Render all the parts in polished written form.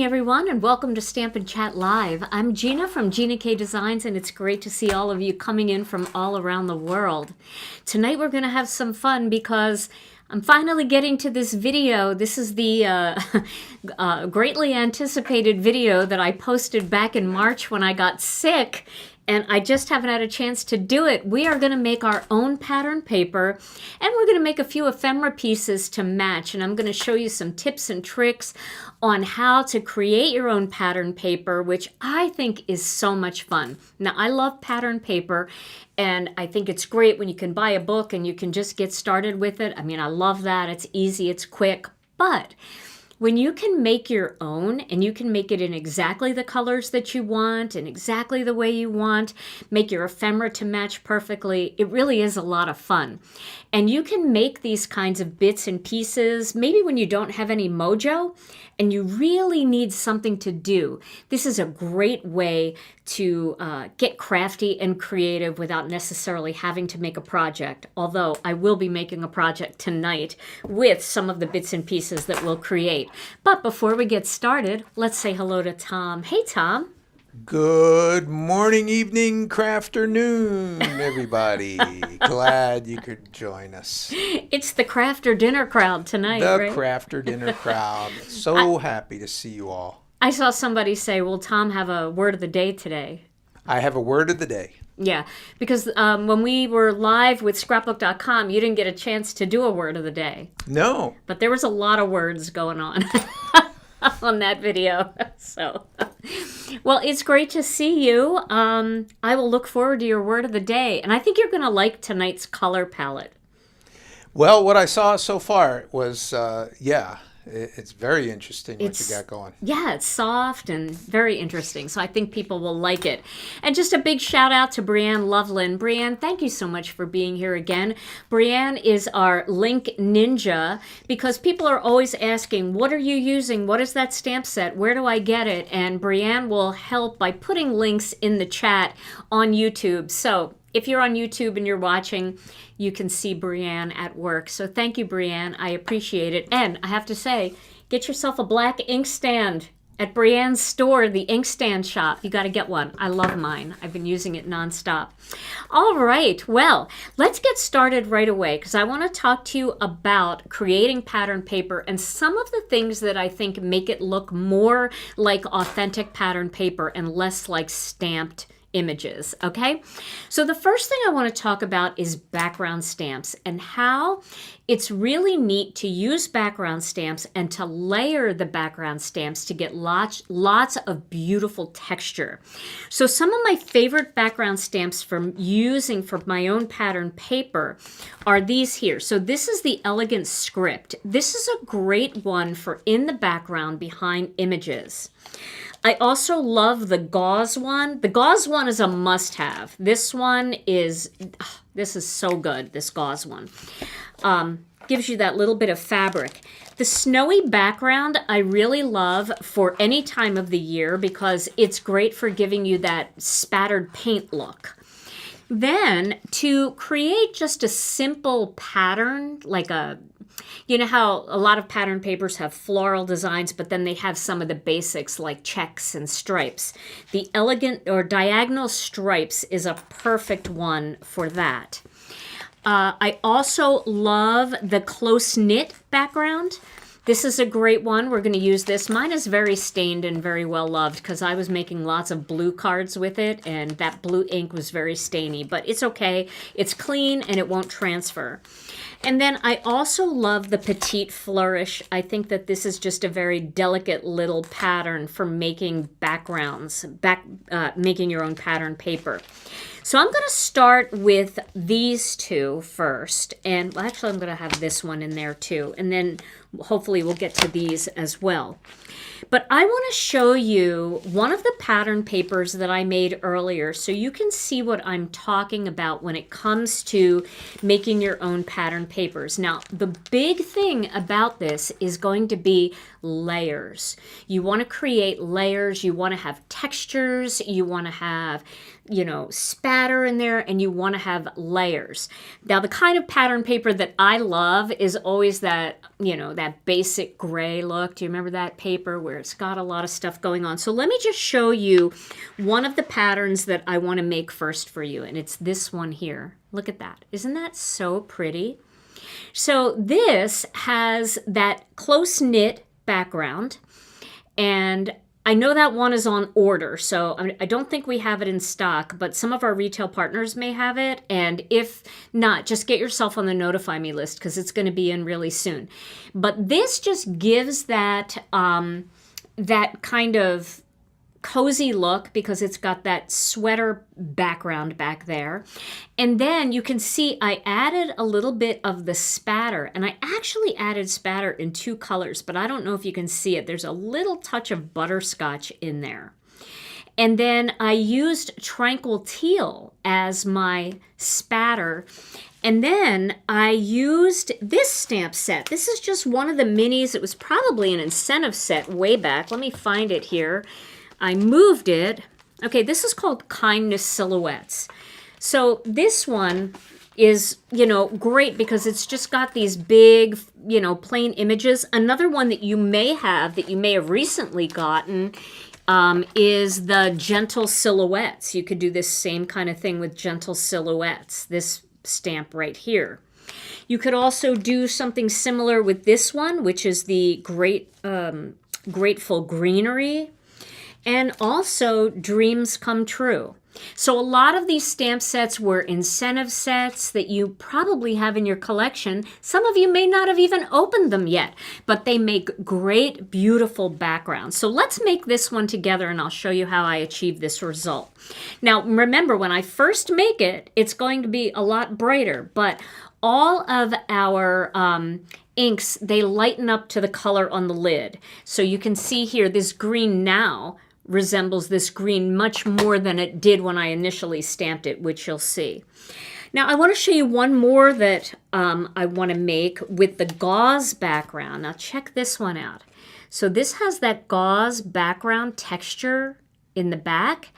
everyone, and welcome to Stampin' Chat Live. I'm Gina from Gina K Designs, and it's great to see all of you coming in from all around the world. Tonight we're going to have some fun because I'm finally getting to this video. This is the greatly anticipated video that I posted back in March when I got sick, and I just haven't had a chance to do it. We are going to make our own pattern paper, and we're going to make a few ephemera pieces to match, and I'm going to show you some tips and tricks on how to create your own pattern paper, which I think is so much fun. Now, I love pattern paper, and I think it's great when you can buy a book and you can just get started with it. I mean, I love that. It's easy, it's quick, but when you can make your own and you can make it in exactly the colors that you want and exactly the way you want, make your ephemera to match perfectly, it really is a lot of fun. And you can make these kinds of bits and pieces maybe when you don't have any mojo and you really need something to do. This is a great way to get crafty and creative without necessarily having to make a project. Although I will be making a project tonight with some of the bits and pieces that we'll create. But before we get started, let's say hello to Tom. Hey, Tom. Good morning, evening, crafternoon, everybody. Glad you could join us. It's the crafter dinner crowd tonight, right? The crafter dinner crowd. So happy to see you all. I saw somebody say, will Tom have a word of the day today? I have a word of the day. Yeah, because when we were live with scrapbook.com, you didn't get a chance to do a word of the day. No. But there was a lot of words going on on that video. So, well, it's great to see you. I will look forward to your word of the day. And I think you're going to like tonight's color palette. Well, what I saw so far was, it's very interesting what you got going. Yeah, it's soft and very interesting. So I think people will like it. And just a big shout out to Brianne Loveland. Brianne, thank you so much for being here again. Brianne is our link ninja because people are always asking, what are you using? What is that stamp set? Where do I get it? And Brianne will help by putting links in the chat on YouTube. So if you're on YouTube and you're watching, you can see Brianne at work. So thank you, Brianne. I appreciate it. And I have to say, get yourself a black inkstand at Brianne's store, the Inkstand Shop. You got to get one. I love mine. I've been using it nonstop. All right. Well, let's get started right away because I want to talk to you about creating pattern paper and some of the things that I think make it look more like authentic pattern paper and less like stamped images, okay? So the first thing I want to talk about is background stamps and how it's really neat to use background stamps and to layer the background stamps to get lots of beautiful texture. So some of my favorite background stamps from using for my own pattern paper are these here. So this is the Elegant Script. This is a great one for in the background behind images. I also love the Gauze one. The Gauze one is a must-have. This one is, this is so good, this Gauze one. Gives you that little bit of fabric. The snowy background I really love for any time of the year because it's great for giving you that spattered paint look. Then to create just a simple pattern, like you know how a lot of pattern papers have floral designs, but then they have some of the basics like checks and stripes. The elegant or diagonal stripes is a perfect one for that. I also love the close-knit background. This is a great one. We're going to use this. Mine is very stained and very well loved because I was making lots of blue cards with it, and that blue ink was very stainy, but it's okay. It's clean and it won't transfer. And then I also love the Petite Flourish. I think that this is just a very delicate little pattern for making backgrounds, making your own pattern paper. So I'm going to start with these two first. And well, actually, I'm going to have this one in there too. And then hopefully we'll get to these as well. But I want to show you one of the pattern papers that I made earlier so you can see what I'm talking about when it comes to making your own pattern papers. Now, the big thing about this is going to be layers. You want to create layers. You want to have textures. You want to have, you know, spatter in there, and you want to have layers. Now, the kind of pattern paper that I love is always that that basic gray look. Do you remember that paper where it's got a lot of stuff going on? So let me just show you one of the patterns that I want to make first for you, and it's this one here. Look at that. Isn't that so pretty? So this has that close-knit background, and I know that one is on order, so I don't think we have it in stock, but some of our retail partners may have it, and if not, just get yourself on the notify me list because it's going to be in really soon. But this just gives that that kind of cozy look because it's got that sweater background back there. And then you can see I added a little bit of the spatter, and I actually added spatter in 2 colors, but I don't know if you can see it. There's a little touch of butterscotch in there. And then I used Tranquil Teal as my spatter. And then I used this stamp set. This is just one of the minis. It was probably an incentive set way back. Let me find it here. I moved it. Okay, this is called Kindness Silhouettes. So this one is, great because it's just got these big, plain images. Another one that you may have recently gotten is the Gentle Silhouettes. You could do this same kind of thing with Gentle Silhouettes, this stamp right here. You could also do something similar with this one, which is the Grateful Greenery. And also Dreams Come True. So a lot of these stamp sets were incentive sets that you probably have in your collection. Some of you may not have even opened them yet, but they make great, beautiful backgrounds. So let's make this one together and I'll show you how I achieved this result. Now, remember, when I first make it, it's going to be a lot brighter, but all of our inks, they lighten up to the color on the lid. So you can see here, this green now resembles this green much more than it did when I initially stamped it, which you'll see. Now I want to show you one more that I want to make with the gauze background. Now check this one out. So this has that gauze background texture in the back.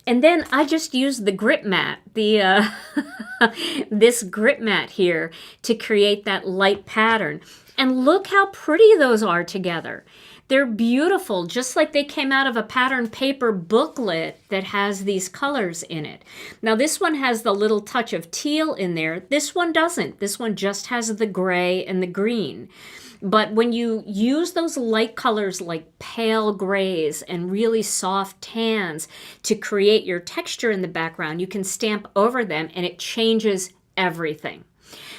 And then I just used the grip mat, this grip mat here to create that light pattern. And look how pretty those are together. They're beautiful, just like they came out of a pattern paper booklet that has these colors in it. Now this one has the little touch of teal in there. This one doesn't. This one just has the gray and the green. But when you use those light colors like pale grays and really soft tans to create your texture in the background, you can stamp over them and it changes everything.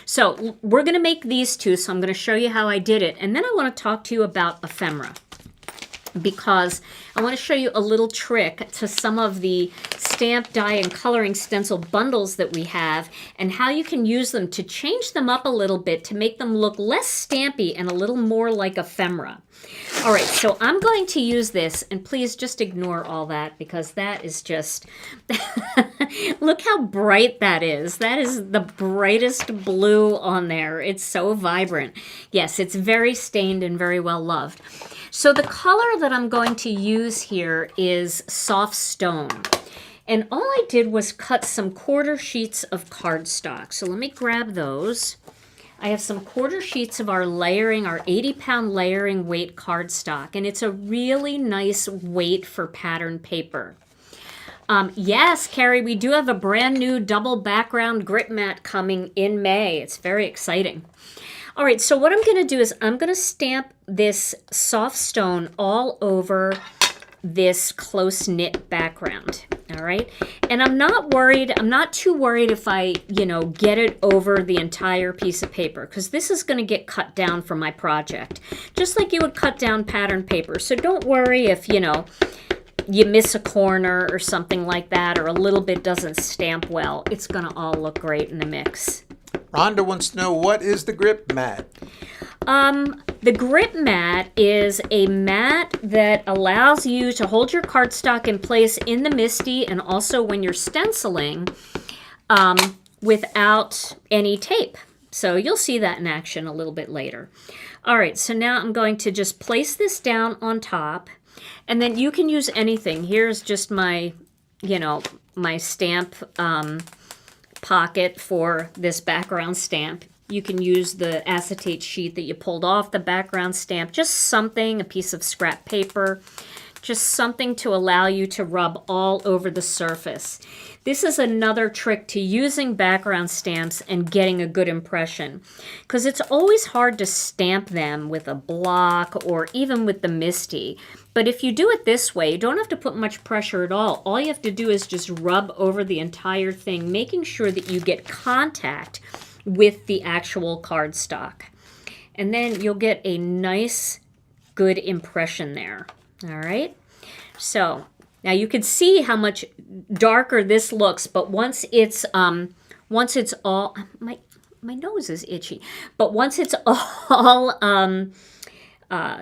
So we're going to make these 2, so I'm going to show you how I did it. And then I want to talk to you about ephemera, because I want to show you a little trick to some of the stamp, die, and coloring stencil bundles that we have and how you can use them to change them up a little bit to make them look less stampy and a little more like ephemera. All right, so I'm going to use this, and please just ignore all that because that is just, look how bright that is. That is the brightest blue on there. It's so vibrant. Yes, it's very stained and very well loved. So the color that I'm going to use here is Soft Stone. And all I did was cut some 1/4 sheets of cardstock. So let me grab those. I have some 1/4 sheets of our 80-pound layering weight cardstock, and it's a really nice weight for pattern paper. Yes, Carrie, we do have a brand new double background grip mat coming in May. It's very exciting. All right, so what I'm going to do is I'm going to stamp this Soft Stone all over this close-knit background, all right? And I'm not too worried if I, get it over the entire piece of paper, because this is going to get cut down for my project, just like you would cut down pattern paper. So don't worry if, you miss a corner or something like that, or a little bit doesn't stamp well. It's going to all look great in the mix. Rhonda wants to know, what is the grip mat? The grip mat is a mat that allows you to hold your cardstock in place in the MISTI and also when you're stenciling without any tape. So you'll see that in action a little bit later. All right, so now I'm going to just place this down on top, and then you can use anything. Here's just my, my stamp pocket for this background stamp. You can use the acetate sheet that you pulled off the background stamp, just something, a piece of scrap paper, just something to allow you to rub all over the surface. This is another trick to using background stamps and getting a good impression, because it's always hard to stamp them with a block or even with the MISTI. But if you do it this way, you don't have to put much pressure at all. All you have to do is just rub over the entire thing, making sure that you get contact with the actual cardstock. And then you'll get a nice, good impression there. All right? So now you can see how much darker this looks, but once it's all, my nose is itchy, but once it's all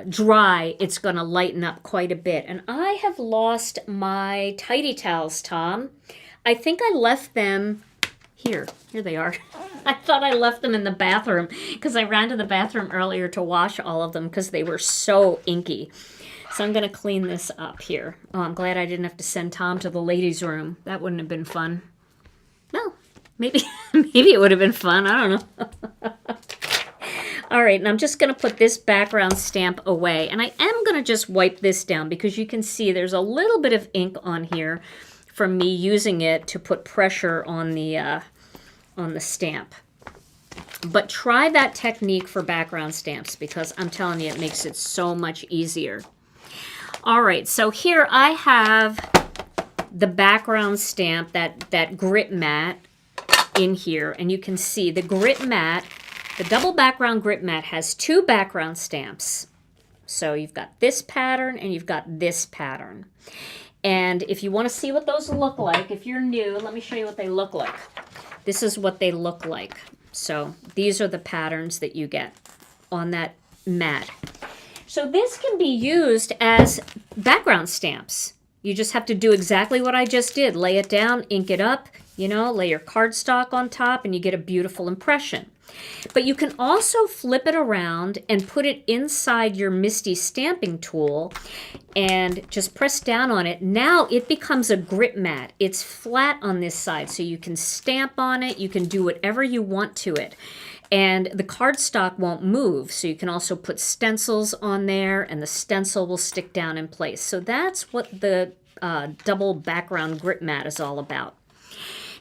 dry, it's going to lighten up quite a bit. And I have lost my tidy towels, Tom. I think I left them here. Here they are. I thought I left them in the bathroom because I ran to the bathroom earlier to wash all of them because they were so inky. So I'm going to clean this up here. Oh, I'm glad I didn't have to send Tom to the ladies' room. That wouldn't have been fun. Well, maybe it would have been fun. I don't know. All right, and I'm just going to put this background stamp away. And I am going to just wipe this down because you can see there's a little bit of ink on here from me using it to put pressure on the stamp. But try that technique for background stamps because I'm telling you, it makes it so much easier. All right, so here I have the background stamp, that grit mat in here, and you can see the grit mat, the double background grit mat has two background stamps. So you've got this pattern and you've got this pattern. And if you want to see what those look like, if you're new, let me show you what they look like. This is what they look like. So these are the patterns that you get on that mat. So this can be used as background stamps. You just have to do exactly what I just did. Lay it down, ink it up, lay your cardstock on top, and you get a beautiful impression. But you can also flip it around and put it inside your MISTI stamping tool and just press down on it. Now it becomes a grit mat. It's flat on this side, so you can stamp on it. You can do whatever you want to it. And the cardstock won't move, so you can also put stencils on there, and the stencil will stick down in place. So that's what the double background grit mat is all about.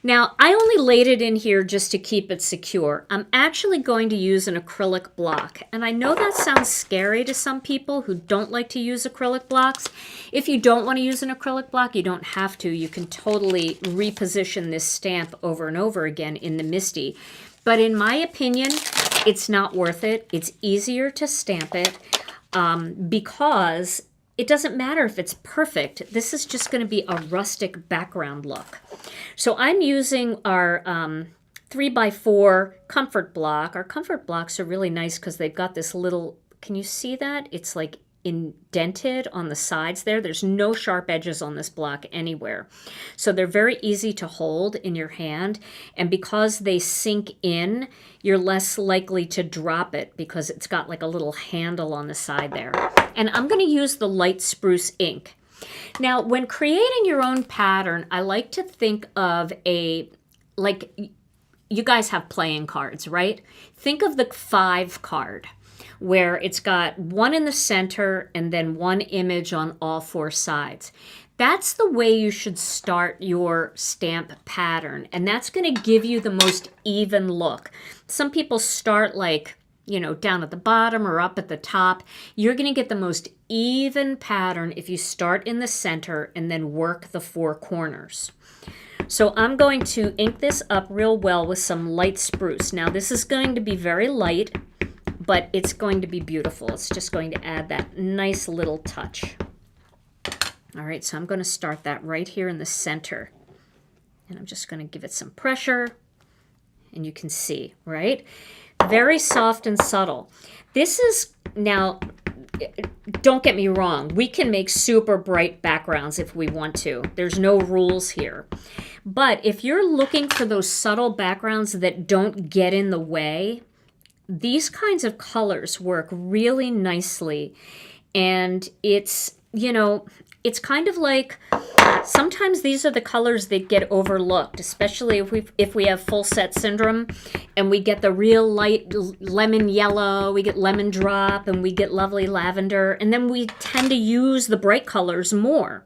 Now, I only laid it in here just to keep it secure. I'm actually going to use an acrylic block. And I know that sounds scary to some people who don't like to use acrylic blocks. If you don't want to use an acrylic block, you don't have to. You can totally reposition this stamp over and over again in the MISTI. But in my opinion, it's not worth it. It's easier to stamp it because it doesn't matter if it's perfect. This is just going to be a rustic background look. So I'm using our 3x4 comfort block. Our comfort blocks are really nice because they've got this little, can you see that? It's like indented on the sides there. There's no sharp edges on this block anywhere. So they're very easy to hold in your hand. And because they sink in, you're less likely to drop it because it's got like a little handle on the side there. And I'm going to use the light spruce ink. Now, when creating your own pattern, I like to think of like you guys have playing cards, right? Think of the 5 card, where it's got one in the center and then one image on all 4 sides. That's the way you should start your stamp pattern, and that's going to give you the most even look. Some people start like, down at the bottom or up at the top. You're going to get the most even pattern if you start in the center and then work the 4 corners. So I'm going to ink this up real well with some light spruce. Now this is going to be very light, but it's going to be beautiful. It's just going to add that nice little touch. All right, so I'm going to start that right here in the center. And I'm just going to give it some pressure. And you can see, right? Very soft and subtle. This is, now, don't get me wrong. We can make super bright backgrounds if we want to. There's no rules here. But if you're looking for those subtle backgrounds that don't get in the way, these kinds of colors work really nicely. And it's, it's kind of like, sometimes these are the colors that get overlooked, especially if we have full set syndrome and we get the real light lemon yellow, we get lemon drop, and we get lovely lavender, and then we tend to use the bright colors more.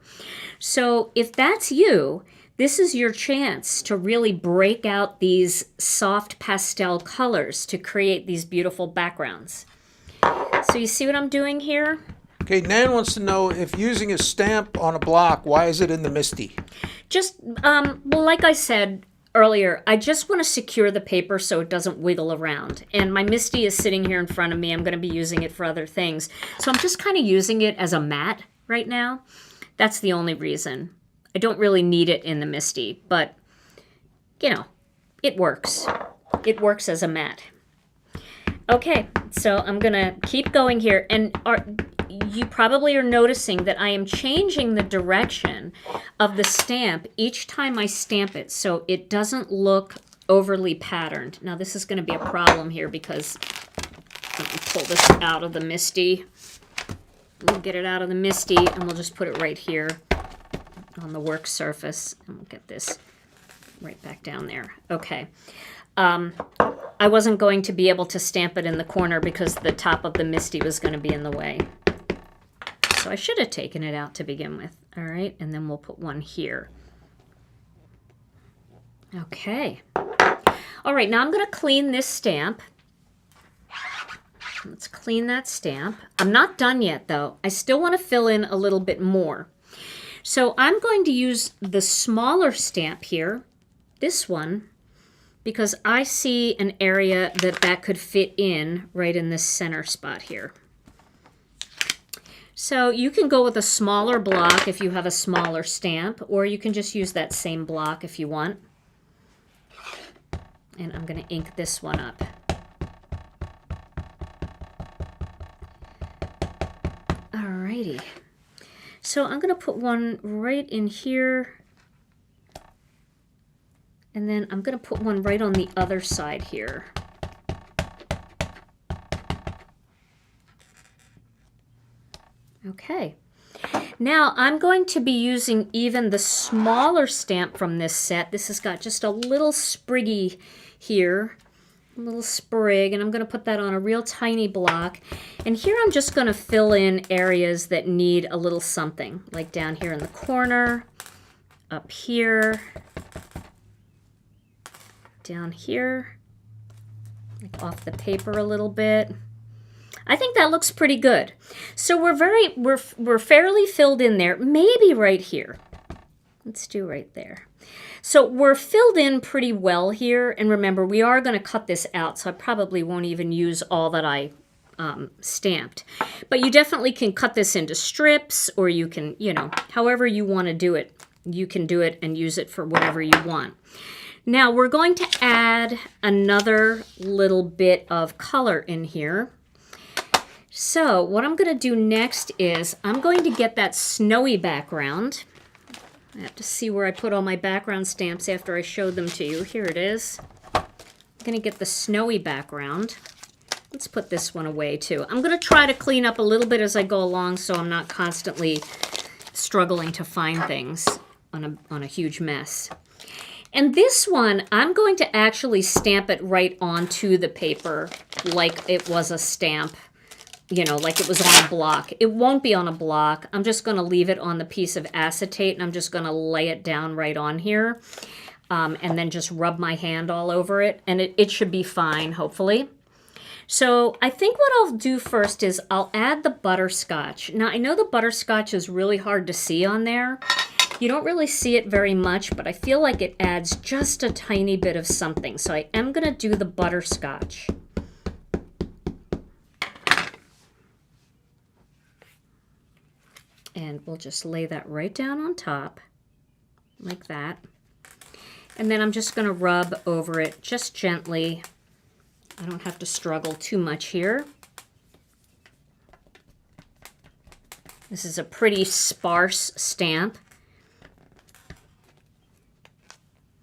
So if that's you, this is your chance to really break out these soft pastel colors to create these beautiful backgrounds. So you see what I'm doing here? Okay, Nan wants to know if using a stamp on a block, why is it in the MISTI? Just, well, like I said earlier, I just want to secure the paper so it doesn't wiggle around. And my MISTI is sitting here in front of me. I'm going to be using it for other things. So I'm just kind of using it as a mat right now. That's the only reason. I don't really need it in the MISTI, but, you know, it works. It works as a mat. Okay, so I'm going to keep going here. And you probably are noticing that I am changing the direction of the stamp each time I stamp it so it doesn't look overly patterned. Now this is going to be a problem here because let me pull this out of the MISTI. We'll get it out of the MISTI and we'll just put it right here on the work surface. And we'll get this right back down there. Okay. I wasn't going to be able to stamp it in the corner because the top of the MISTI was going to be in the way. So I should have taken it out to begin with. All right, and then we'll put one here. Okay. All right, now I'm going to clean this stamp. Let's clean that stamp. I'm not done yet, though. I still want to fill in a little bit more. So I'm going to use the smaller stamp here, this one, because I see an area that could fit in right in this center spot here. So you can go with a smaller block if you have a smaller stamp, or you can just use that same block if you want. And I'm going to ink this one up. Alrighty. So I'm going to put one right in here. And then I'm going to put one right on the other side here. Okay. Now I'm going to be using even the smaller stamp from this set. This has got just a little spriggy here, a little sprig, and I'm going to put that on a real tiny block. And here I'm just going to fill in areas that need a little something, like down here in the corner, up here, down here, like off the paper a little bit. I think that looks pretty good. So we're fairly filled in there, maybe right here. Let's do right there. So we're filled in pretty well here, and remember, we are going to cut this out, so I probably won't even use all that I stamped. But you definitely can cut this into strips, or you can, you know, however you want to do it, you can do it and use it for whatever you want. Now we're going to add another little bit of color in here. So what I'm going to do next is I'm going to get that snowy background. I have to see where I put all my background stamps after I showed them to you. Here it is. I'm going to get the snowy background. Let's put this one away too. I'm going to try to clean up a little bit as I go along so I'm not constantly struggling to find things on a huge mess. And this one, I'm going to actually stamp it right onto the paper like it was a stamp. You know, like it was on a block. It won't be on a block. I'm just going to leave it on the piece of acetate, and I'm just going to lay it down right on here, and then just rub my hand all over it, and it should be fine, hopefully. So I think what I'll do first is I'll add the butterscotch. Now, I know the butterscotch is really hard to see on there. You don't really see it very much, but I feel like it adds just a tiny bit of something. So I am going to do the butterscotch. And we'll just lay that right down on top, like that. And then I'm just going to rub over it just gently. I don't have to struggle too much here. This is a pretty sparse stamp.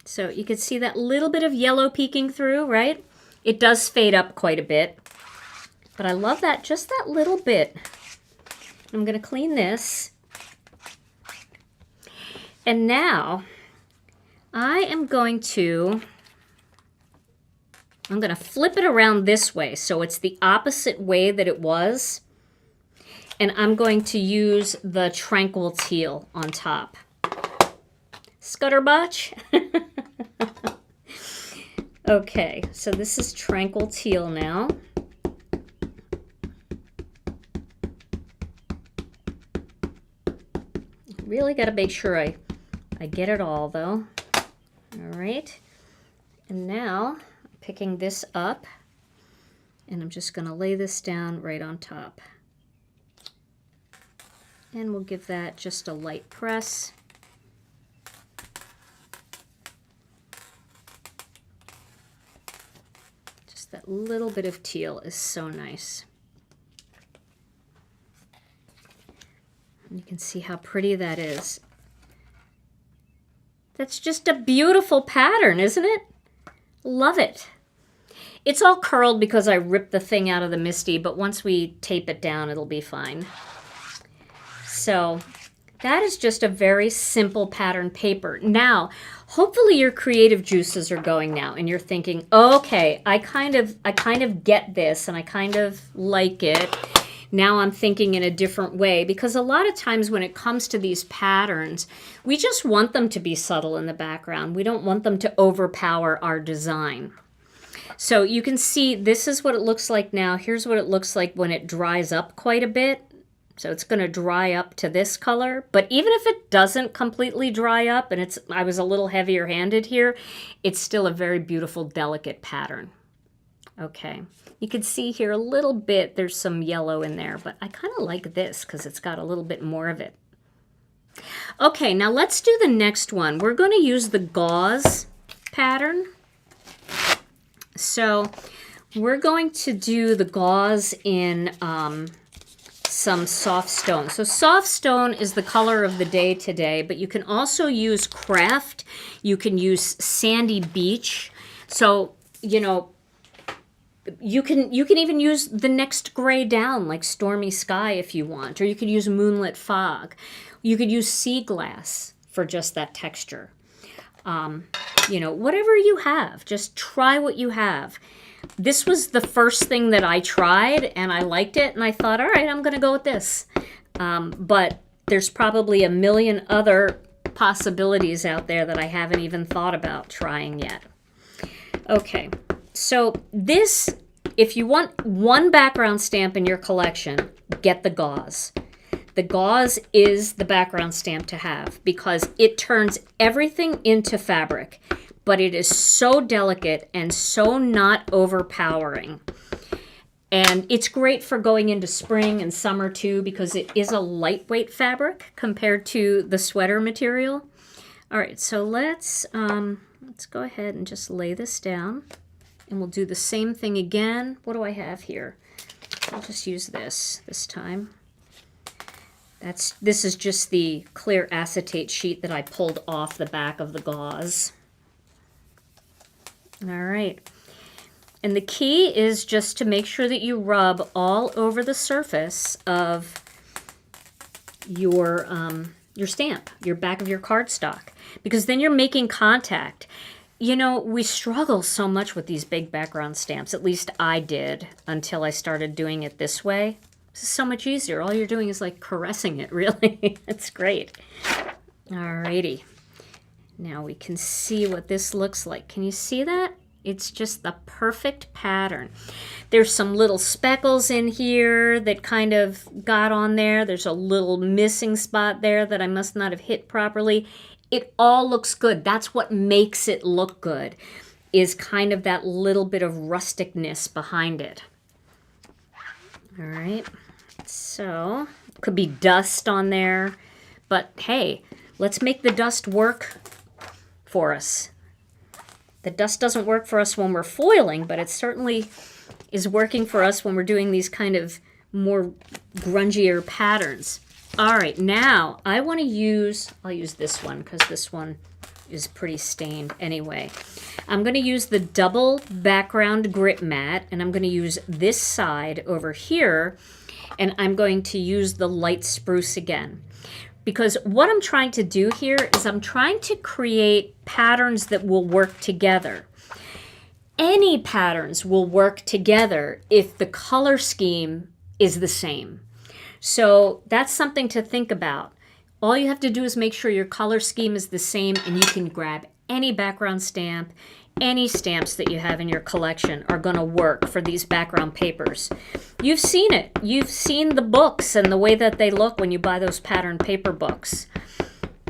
So you can see that little bit of yellow peeking through, right? It does fade up quite a bit. But I love that, just that little bit. I'm going to clean this. And now I am going to flip it around this way so it's the opposite way that it was. And I'm going to use the Tranquil Teal on top. Scutterbotch. Okay, so this is Tranquil Teal now. Really got to make sure I get it all, though. All right. And now, I'm picking this up, and I'm just going to lay this down right on top. And we'll give that just a light press. Just that little bit of teal is so nice. And you can see how pretty that is. That's just a beautiful pattern, isn't it? Love it. It's all curled because I ripped the thing out of the MISTI, but once we tape it down, it'll be fine. So that is just a very simple pattern paper. Now, hopefully your creative juices are going now and you're thinking, okay, I kind of get this and I kind of like it. Now I'm thinking in a different way, because a lot of times when it comes to these patterns, we just want them to be subtle in the background. We don't want them to overpower our design. So you can see this is what it looks like now. Here's what it looks like when it dries up quite a bit. So it's going to dry up to this color. But even if it doesn't completely dry up, and I was a little heavier handed here, it's still a very beautiful, delicate pattern. Okay, you can see here a little bit, there's some yellow in there, but I kind of like this because it's got a little bit more of it. Okay, now let's do the next one. We're going to use the gauze pattern. So we're going to do the gauze in some soft stone. So soft stone is the color of the day today, but you can also use craft. You can use sandy beach. So, you know, you can even use the next gray down, like stormy sky if you want, or you could use moonlit fog. You could use sea glass for just that texture. You know, whatever you have, just try what you have. This was the first thing that I tried and I liked it and I thought, all right, I'm going to go with this. But there's probably a million other possibilities out there that I haven't even thought about trying yet. Okay. So this, if you want one background stamp in your collection, get the gauze. The gauze is the background stamp to have because it turns everything into fabric, but it is so delicate and so not overpowering. And it's great for going into spring and summer too because it is a lightweight fabric compared to the sweater material. All right, so let's go ahead and just lay this down. And we'll do the same thing again. What do I have here? I'll just use this time. This is just the clear acetate sheet that I pulled off the back of the gauze. All right. And the key is just to make sure that you rub all over the surface of your stamp, your back of your cardstock, because then you're making contact. You know, we struggle so much with these big background stamps. At least I did until I started doing it this way. This is so much easier. All you're doing is like caressing it, really. It's great. Alrighty. Now we can see what this looks like. Can you see that? It's just the perfect pattern. There's some little speckles in here that kind of got on there. There's a little missing spot there that I must not have hit properly. It all looks good. That's what makes it look good, is kind of that little bit of rusticness behind it. All right, so could be dust on there, but hey, let's make the dust work for us. The dust doesn't work for us when we're foiling, but it certainly is working for us when we're doing these kind of more grungier patterns. All right, now I want to I'll use this one because this one is pretty stained anyway. I'm going to use the double background grit mat, and I'm going to use this side over here, and I'm going to use the light spruce again. because what I'm trying to do here is I'm trying to create patterns that will work together. Any patterns will work together if the color scheme is the same. So that's something to think about. All you have to do is make sure your color scheme is the same, and you can grab any background stamp. Any stamps that you have in your collection are going to work for these background papers. You've seen it. You've seen the books and the way that they look when you buy those pattern paper books.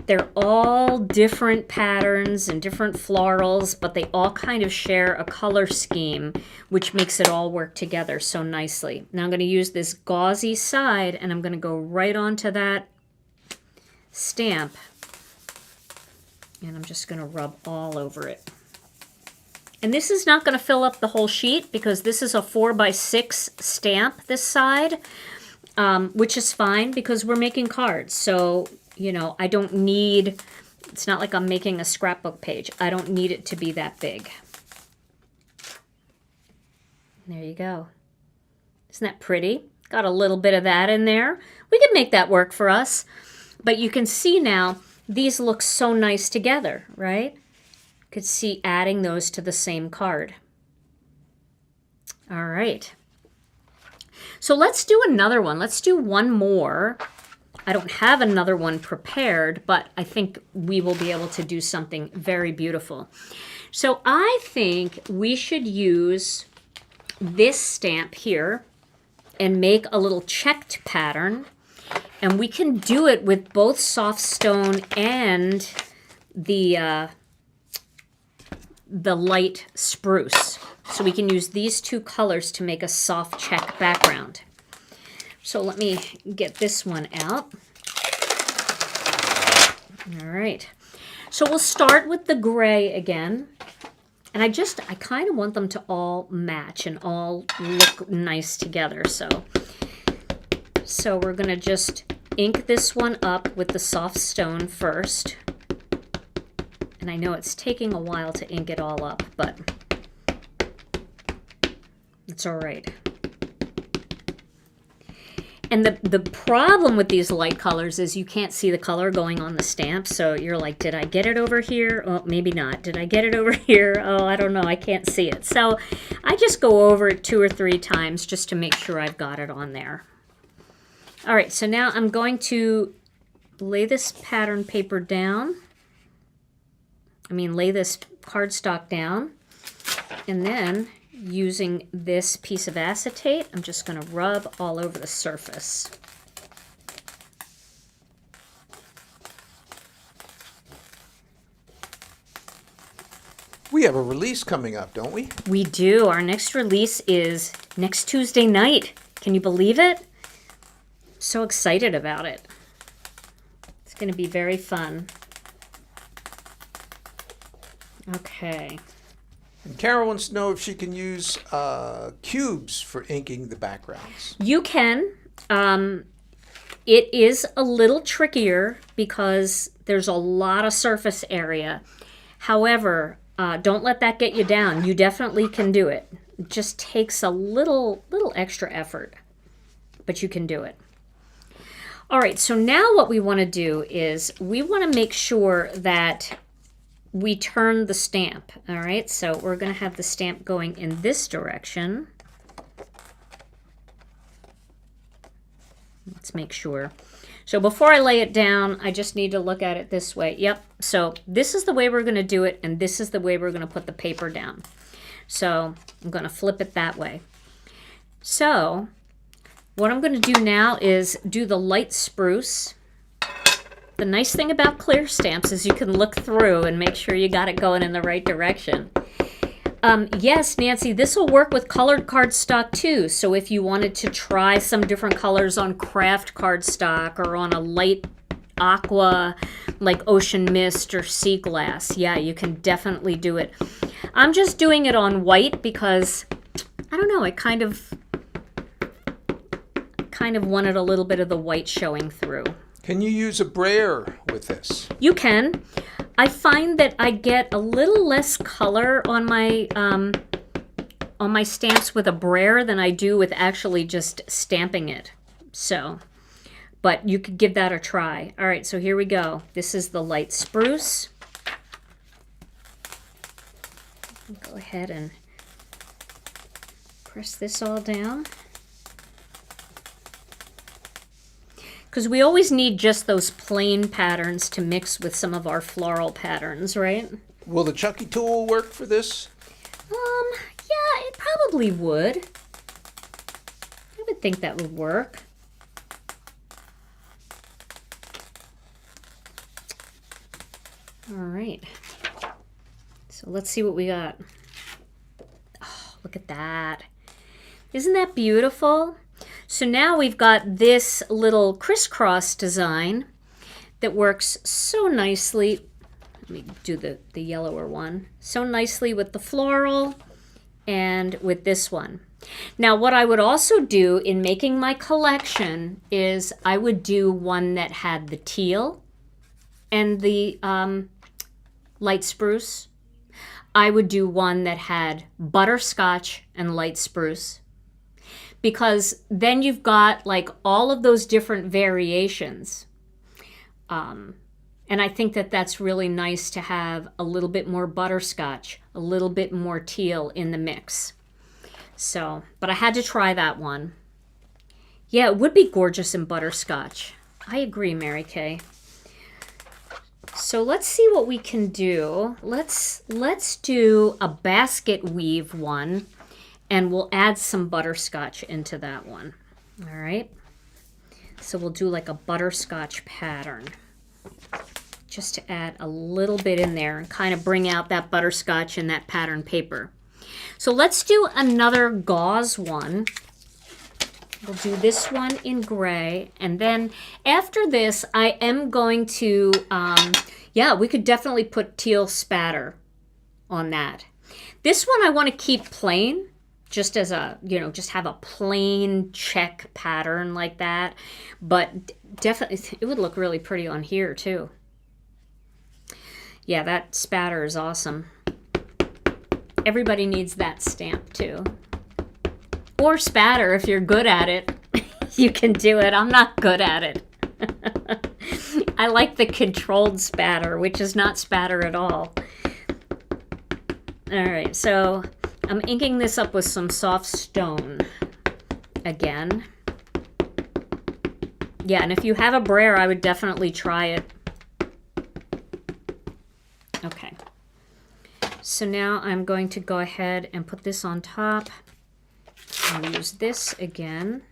They're all different patterns and different florals, but they all kind of share a color scheme, which makes it all work together so nicely. Now I'm going to use this gauzy side, and I'm going to go right onto that stamp, and I'm just going to rub all over it. And this is not going to fill up the whole sheet because this is a 4x6 stamp, this side, which is fine because we're making cards. So, you know, I don't need, it's not like I'm making a scrapbook page. I don't need it to be that big. There you go. Isn't that pretty? Got a little bit of that in there. We can make that work for us. But you can see now, these look so nice together, right? Could see adding those to the same card. All right. So let's do another one. Let's do one more. I don't have another one prepared, but I think we will be able to do something very beautiful. So I think we should use this stamp here and make a little checked pattern. And we can do it with both soft stone and the light spruce. So we can use these two colors to make a soft check background. So let me get this one out. All right. So we'll start with the gray again. And I kind of want them to all match and all look nice together. So we're going to just ink this one up with the soft stone first. And I know it's taking a while to ink it all up, but it's all right. And the problem with these light colors is you can't see the color going on the stamp. So you're like, did I get it over here? Oh, maybe not. Did I get it over here? Oh, I don't know. I can't see it. So I just go over it 2 or 3 times just to make sure I've got it on there. All right, so now I'm going to lay this pattern paper down. Lay this cardstock down, and then using this piece of acetate, I'm just going to rub all over the surface. We have a release coming up, don't we? We do. Our next release is next Tuesday night. Can you believe it? So excited about it. It's going to be very fun. Okay. And Carol wants to know if she can use cubes for inking the backgrounds. You can. It is a little trickier because there's a lot of surface area. However, don't let that get you down. You definitely can do it. It just takes a little extra effort, but you can do it. All right, so now what we want to do is we want to make sure that we turn the stamp. All right, so we're going to have the stamp going in this direction. Let's make sure. So before I lay it down, I just need to look at it this way. Yep, so this is the way we're going to do it, and this is the way we're going to put the paper down. So I'm going to flip it that way. So what I'm going to do now is do the light spruce. The nice thing about clear stamps is you can look through and make sure you got it going in the right direction. Yes, Nancy, this will work with colored cardstock too. So if you wanted to try some different colors on craft cardstock or on a light aqua like ocean mist or sea glass, yeah, you can definitely do it. I'm just doing it on white because, I don't know, I kind of wanted a little bit of the white showing through. Can you use a brayer with this? You can. I find that I get a little less color on my stamps with a brayer than I do with actually just stamping it. So, but you could give that a try. All right, so here we go. This is the light spruce. Go ahead and press this all down. Because we always need just those plain patterns to mix with some of our floral patterns, right? Will the Chucky tool work for this? Yeah, it probably would. I would think that would work. All right. So let's see what we got. Oh, look at that. Isn't that beautiful? So now we've got this little crisscross design that works so nicely. Let me do the yellower one. So nicely with the floral and with this one. Now what I would also do in making my collection is I would do one that had the teal and the light spruce. I would do one that had butterscotch and light spruce. Because then you've got like all of those different variations. And I think that that's really nice to have a little bit more butterscotch, a little bit more teal in the mix. So, but I had to try that one. Yeah, it would be gorgeous in butterscotch. I agree, Mary Kay. So let's see what we can do. Let's do a basket weave one. And we'll add some butterscotch into that one. All right. So we'll do like a butterscotch pattern. Just to add a little bit in there and kind of bring out that butterscotch and that pattern paper. So let's do another gauze one. We'll do this one in gray. And then after this, I am going to, yeah, we could definitely put teal spatter on that. This one I want to keep plain. Just as a, you know, just have a plain check pattern like that. But definitely, it would look really pretty on here too. Yeah, that spatter is awesome. Everybody needs that stamp too. Or spatter if you're good at it. You can do it. I'm not good at it. I like the controlled spatter, which is not spatter at all. All right, so I'm inking this up with some soft stone again. Yeah, and if you have a brayer, I would definitely try it. Okay. So now I'm going to go ahead and put this on top. I'll use this again.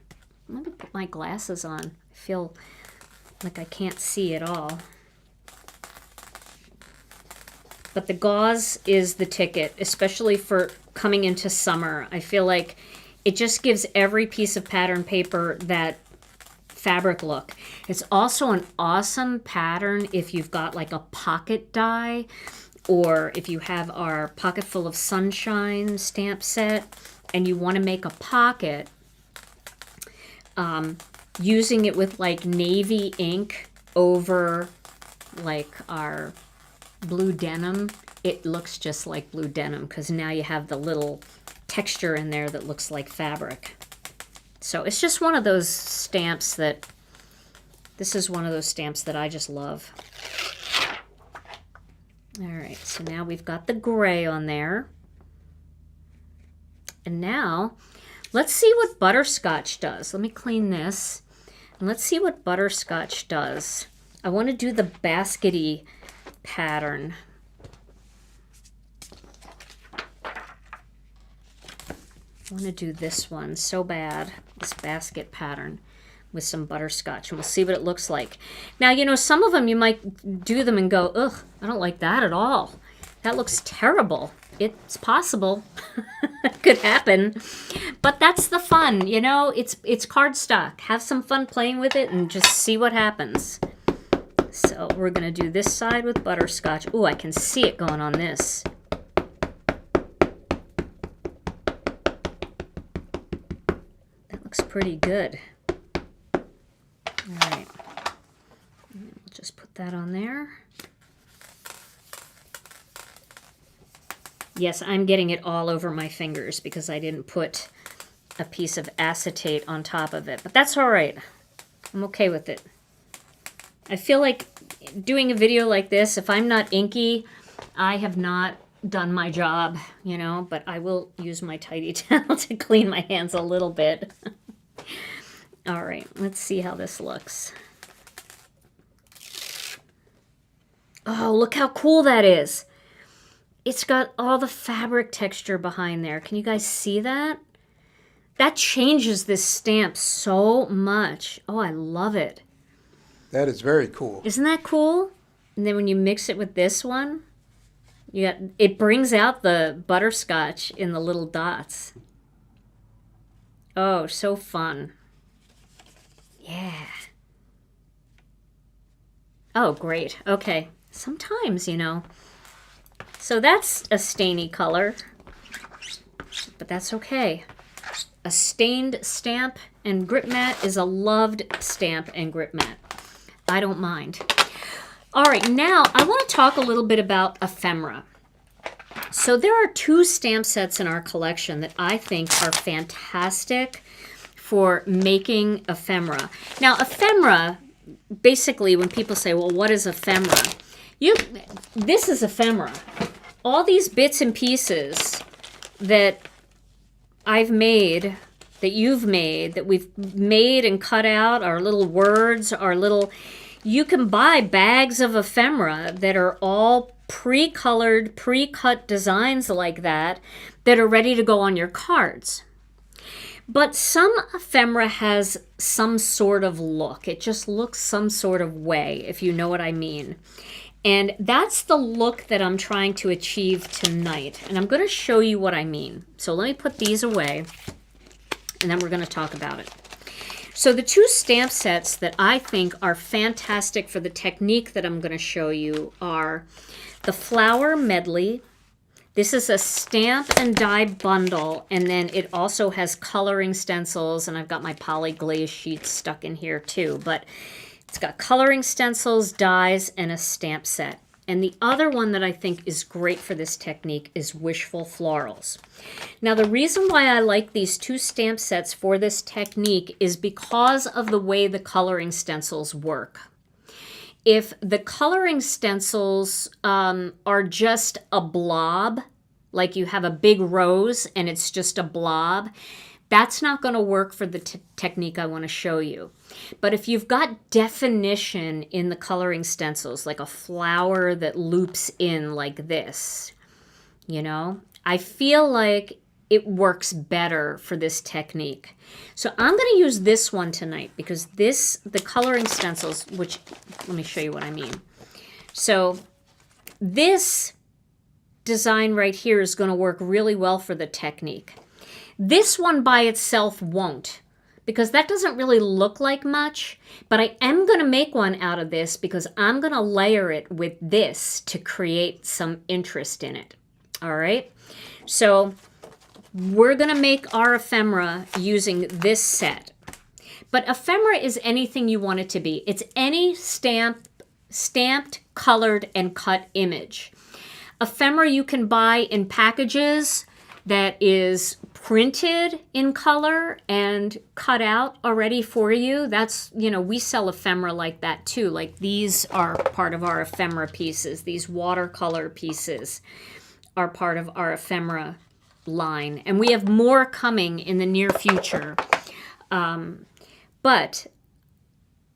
I'm going to put my glasses on. I feel like I can't see at all. But the gauze is the ticket, especially for coming into summer. I feel like it just gives every piece of pattern paper that fabric look. It's also an awesome pattern if you've got like a pocket die, or if you have our Pocket Full of Sunshine stamp set and you want to make a pocket, using it with like navy ink over like our blue denim, it looks just like blue denim because now you have the little texture in there that looks like fabric. So it's just one of those stamps that, this is one of those stamps that I just love. All right, so now we've got the gray on there. And now let's see what butterscotch does. Let me clean this and let's see what butterscotch does. I want to do the baskety pattern. I want to do this one so bad, this basket pattern with some butterscotch, and we'll see what it looks like. Now, you know, some of them you might do them and go, ugh, I don't like that at all. That looks terrible. It's possible. It could happen. But that's the fun, you know, it's cardstock. Have some fun playing with it and just see what happens. So we're going to do this side with butterscotch. Ooh, I can see it going on this. That looks pretty good. All right. And then we'll just put that on there. Yes, I'm getting it all over my fingers because I didn't put a piece of acetate on top of it, but that's all right. I'm okay with it. I feel like doing a video like this, if I'm not inky, I have not done my job, you know, but I will use my tidy towel to clean my hands a little bit. All right, let's see how this looks. Oh, look how cool that is. It's got all the fabric texture behind there. Can you guys see that? That changes this stamp so much. Oh, I love it. That is very cool. Isn't that cool? And then when you mix it with this one, it brings out the butterscotch in the little dots. Oh, so fun. Yeah. Oh, great. Okay. Sometimes, you know. So that's a stainy color, but that's okay. A stained stamp and grip mat is a loved stamp and grip mat. I don't mind. All right, now I want to talk a little bit about ephemera. So there are 2 stamp sets in our collection that I think are fantastic for making ephemera. Now, ephemera, basically when people say, well, what is ephemera? This is ephemera. All these bits and pieces that I've made, that you've made, that we've made and cut out, our little words, our little... You can buy bags of ephemera that are all pre-colored, pre-cut designs like that are ready to go on your cards. But some ephemera has some sort of look. It just looks some sort of way, if you know what I mean. And that's the look that I'm trying to achieve tonight. And I'm going to show you what I mean. So let me put these away, and then we're going to talk about it. So the 2 stamp sets that I think are fantastic for the technique that I'm going to show you are the Flower Medley. This is a stamp and die bundle, and then it also has coloring stencils, and I've got my poly glaze sheets stuck in here too. But it's got coloring stencils, dies, and a stamp set. And the other one that I think is great for this technique is Wishful Florals. Now, the reason why I like these 2 stamp sets for this technique is because of the way the coloring stencils work. If the coloring stencils are just a blob, like you have a big rose and it's just a blob, that's not going to work for the technique I want to show you. But if you've got definition in the coloring stencils, like a flower that loops in like this, you know, I feel like it works better for this technique. So I'm going to use this one tonight because the coloring stencils, which, let me show you what I mean. So this design right here is going to work really well for the technique. This one by itself won't, because that doesn't really look like much, but I am going to make one out of this because I'm going to layer it with this to create some interest in it. All right? So we're going to make our ephemera using this set. But ephemera is anything you want it to be. It's any stamped, colored, and cut image. Ephemera you can buy in packages that is printed in color and cut out already for you. That's, you know, we sell ephemera like that too. Like these are part of our ephemera pieces. These watercolor pieces are part of our ephemera line. And we have more coming in the near future. But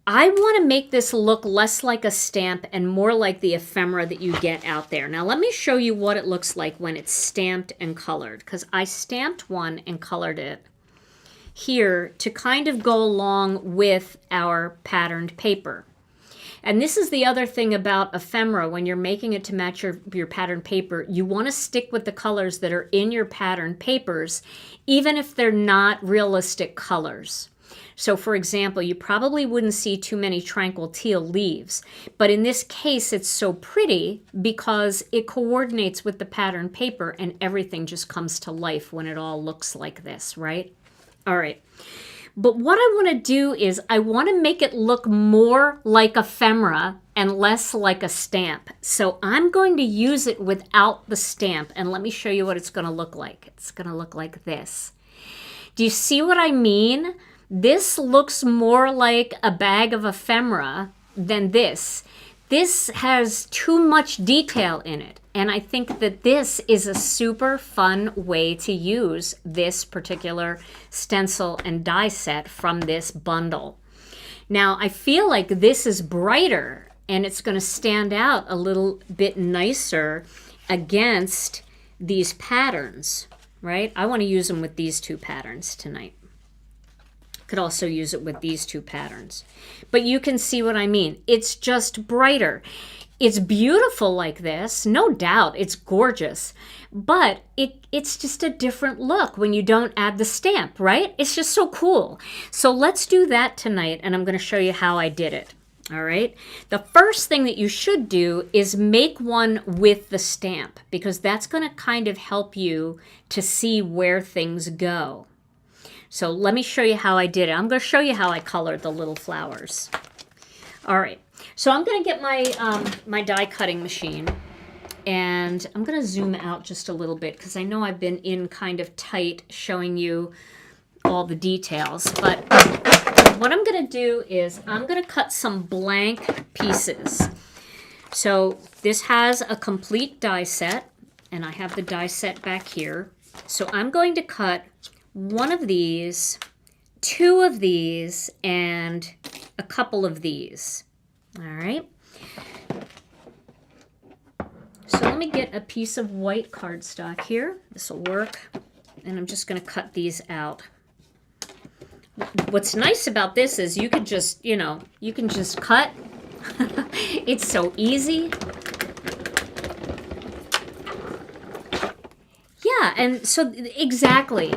I want to make this look less like a stamp and more like the ephemera that you get out there. Now, let me show you what it looks like when it's stamped and colored, because I stamped one and colored it here to kind of go along with our patterned paper. And this is the other thing about ephemera. When you're making it to match your patterned paper, you want to stick with the colors that are in your patterned papers, even if they're not realistic colors. So for example, you probably wouldn't see too many Tranquil Teal leaves, but in this case, it's so pretty because it coordinates with the pattern paper and everything just comes to life when it all looks like this, right? All right. But what I want to do is I want to make it look more like ephemera and less like a stamp. So I'm going to use it without the stamp, and let me show you what it's going to look like. It's going to look like this. Do you see what I mean? This looks more like a bag of ephemera than this. This has too much detail in it. And I think that this is a super fun way to use this particular stencil and die set from this bundle. Now, I feel like this is brighter and it's going to stand out a little bit nicer against these patterns, right? I want to use them with these two patterns tonight. Could also use it with these two patterns. But you can see what I mean. It's just brighter. It's beautiful like this, no doubt. It's gorgeous. But it's just a different look when you don't add the stamp, right? It's just so cool. So let's do that tonight, and I'm going to show you how I did it. All right. The first thing that you should do is make one with the stamp, because that's going to kind of help you to see where things go. So let me show you how I did it. I'm going to show you how I colored the little flowers. All right. So I'm going to get my my die cutting machine, and I'm going to zoom out just a little bit because I know I've been in kind of tight showing you all the details. But what I'm going to do is I'm going to cut some blank pieces. So this has a complete die set, and I have the die set back here. So I'm going to cut one of these, two of these, and a couple of these. All right. So let me get a piece of white cardstock here. This will work. And I'm just going to cut these out. What's nice about this is you can just, you can just cut. It's so easy. Yeah, and so exactly.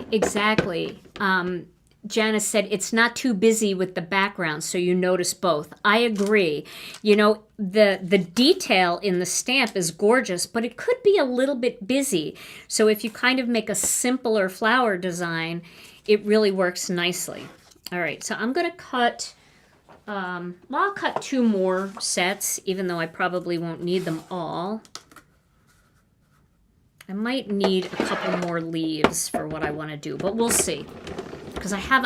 Janice said it's not too busy with the background, so you notice both. I agree. The detail in the stamp is gorgeous, but it could be a little bit busy. So if you kind of make a simpler flower design, it really works nicely. All right, so I'm going to cut, I'll cut two more sets, even though I probably won't need them all. I might need a couple more leaves for what I want to do, but we'll see. Because I have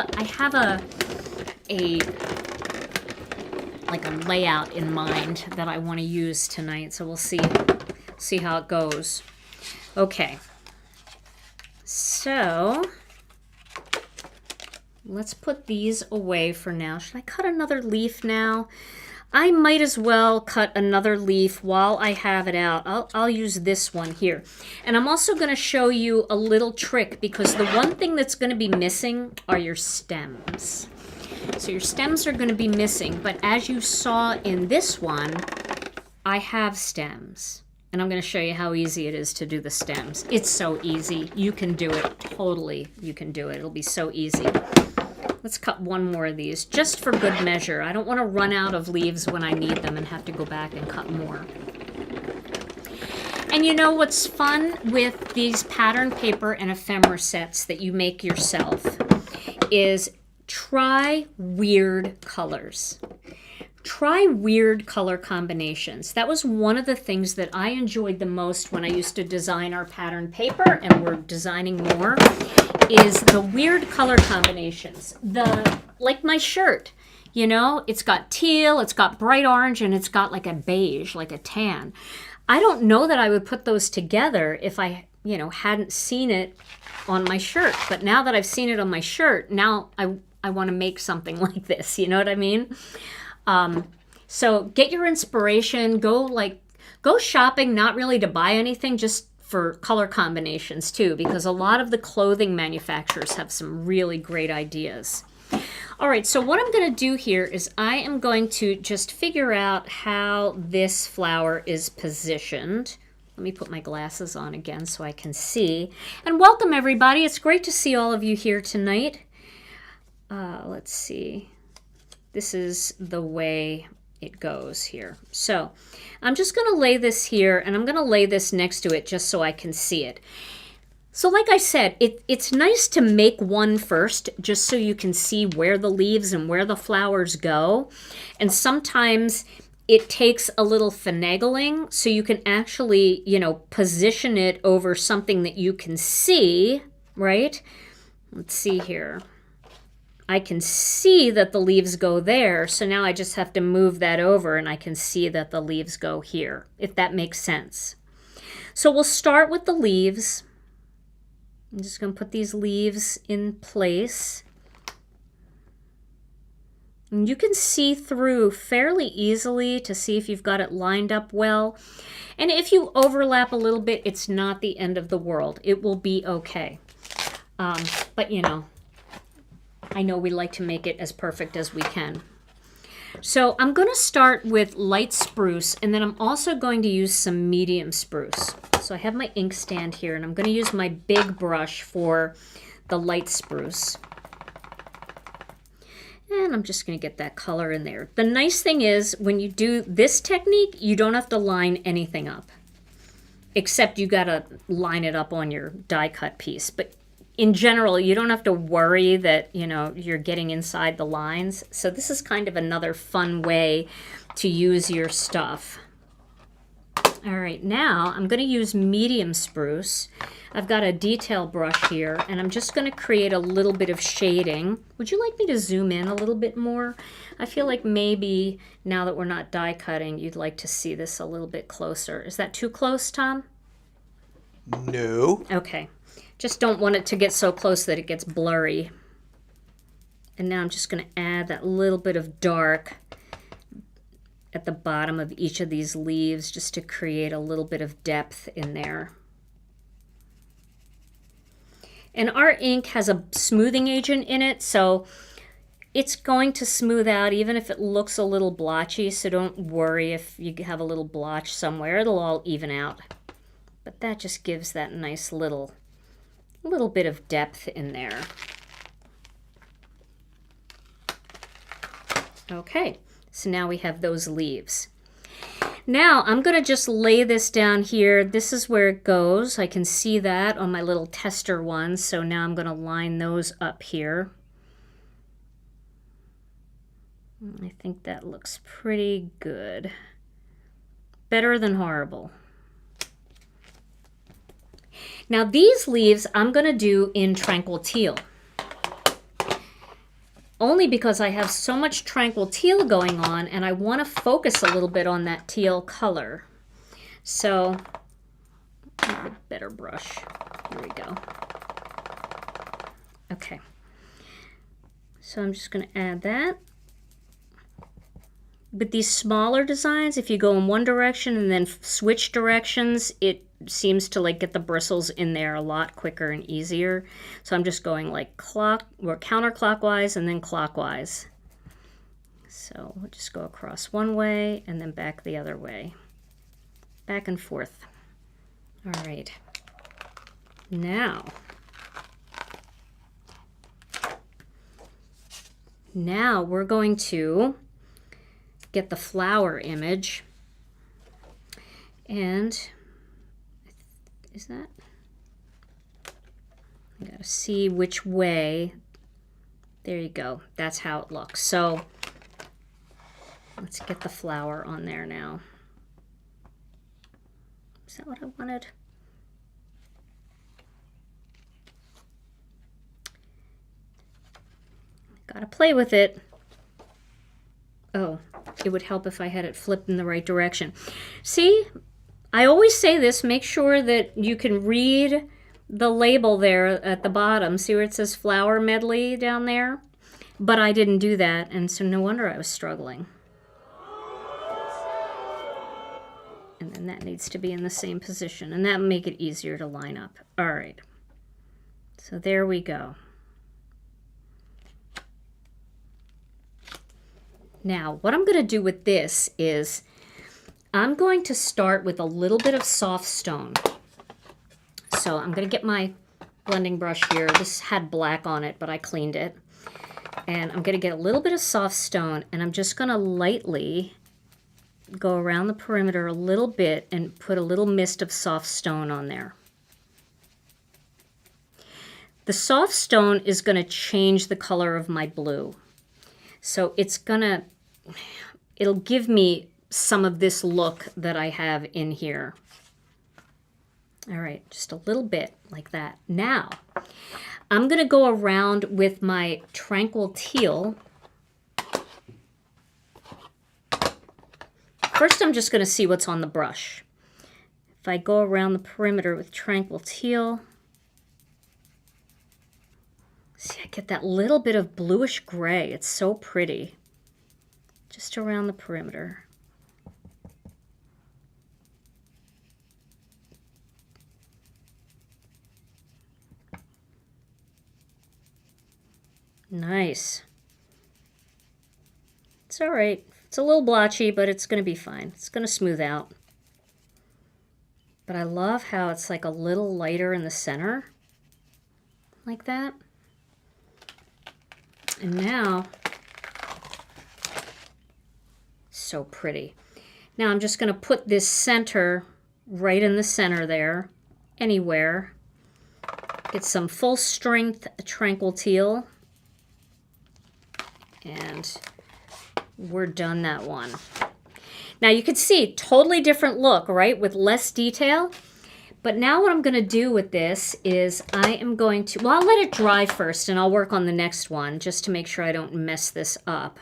a layout in mind that I want to use tonight, so we'll see how it goes. Okay. So let's put these away for now. Should I cut another leaf now? I might as well cut another leaf while I have it out. I'll use this one here. And I'm also going to show you a little trick, because the one thing that's going to be missing are your stems. So your stems are going to be missing, but as you saw in this one, I have stems. And I'm going to show you how easy it is to do the stems. It's so easy. You can do it. Totally, you can do it. It'll be so easy. Let's cut one more of these, just for good measure. I don't want to run out of leaves when I need them and have to go back and cut more. And you know what's fun with these pattern paper and ephemera sets that you make yourself is try weird colors. Try weird color combinations. That was one of the things that I enjoyed the most when I used to design our pattern paper, and we're designing more, is the weird color combinations. Like my shirt, it's got teal, it's got bright orange, and it's got like a beige, like a tan. I don't know that I would put those together if I, hadn't seen it on my shirt. But now that I've seen it on my shirt, now I want to make something like this. You know what I mean? So get your inspiration, go shopping, not really to buy anything, just for color combinations too, because a lot of the clothing manufacturers have some really great ideas. All right, so what I'm going to do here is I am going to just figure out how this flower is positioned. Let me put my glasses on again so I can see. And welcome everybody. It's great to see all of you here tonight. Let's see. This is the way it goes here. So I'm just going to lay this here, and I'm going to lay this next to it just so I can see it. So like I said, it's nice to make one first just so you can see where the leaves and where the flowers go. And sometimes it takes a little finagling so you can actually, position it over something that you can see, right? Let's see here. I can see that the leaves go there, so now I just have to move that over and I can see that the leaves go here, if that makes sense. So we'll start with the leaves. I'm just going to put these leaves in place. And you can see through fairly easily to see if you've got it lined up well. And if you overlap a little bit, it's not the end of the world. It will be okay. But you know, I know we like to make it as perfect as we can. So I'm going to start with light spruce, and then I'm also going to use some medium spruce. So I have my ink stand here, and I'm going to use my big brush for the light spruce. And I'm just going to get that color in there. The nice thing is, when you do this technique, you don't have to line anything up. Except you got to line it up on your die cut piece. But in general, you don't have to worry that, you know, you're getting inside the lines. So this is kind of another fun way to use your stuff. All right, now I'm going to use medium spruce. I've got a detail brush here, and I'm just going to create a little bit of shading. Would you like me to zoom in a little bit more? I feel like maybe now that we're not die cutting, you'd like to see this a little bit closer. Is that too close, Tom? No. Okay. Just don't want it to get so close that it gets blurry. And now I'm just going to add that little bit of dark at the bottom of each of these leaves just to create a little bit of depth in there. And our ink has a smoothing agent in it, so it's going to smooth out even if it looks a little blotchy, so don't worry if you have a little blotch somewhere. It'll all even out. But that just gives that nice little bit of depth in there. Okay, so now we have those leaves. Now I'm going to just lay this down here. This is where it goes. I can see that on my little tester one, so now I'm going to line those up here. I think that looks pretty good. Better than horrible. Now these leaves I'm going to do in Tranquil Teal. Only because I have so much Tranquil Teal going on and I want to focus a little bit on that teal color. So, a better brush. Here we go. Okay. So I'm just going to add that. With these smaller designs, if you go in one direction and then switch directions, it seems to like get the bristles in there a lot quicker and easier. So I'm just going like counterclockwise and then clockwise. So we'll just go across one way and then back the other way. Back and forth. All right. Now we're going to get the flower image, and is that, I gotta see which way. There you go, that's how it looks. So let's get the flower on there now. Is that what I wanted? Gotta play with it. Oh, it would help if I had it flipped in the right direction. See, I always say this, make sure that you can read the label there at the bottom. See where it says Flower Medley down there? But I didn't do that, and so no wonder I was struggling. And then that needs to be in the same position, and that will make it easier to line up. All right, so there we go. Now, what I'm going to do with this is I'm going to start with a little bit of soft stone. So I'm going to get my blending brush here. This had black on it, but I cleaned it. And I'm going to get a little bit of soft stone, and I'm just going to lightly go around the perimeter a little bit and put a little mist of soft stone on there. The soft stone is going to change the color of my blue. So it'll give me some of this look that I have in here. All right, just a little bit like that. Now, I'm going to go around with my Tranquil Teal. First, I'm just going to see what's on the brush. If I go around the perimeter with Tranquil Teal, see, I get that little bit of bluish gray. It's so pretty. Just around the perimeter. Nice. It's all right. It's a little blotchy, but it's going to be fine. It's going to smooth out. But I love how it's like a little lighter in the center, like that. And now, so pretty. Now I'm just going to put this center right in the center there, anywhere. Get some full strength Tranquil Teal. And we're done that one. Now you can see, totally different look, right? With less detail. But now what I'm going to do with this is I am going to, well, I'll let it dry first and I'll work on the next one just to make sure I don't mess this up.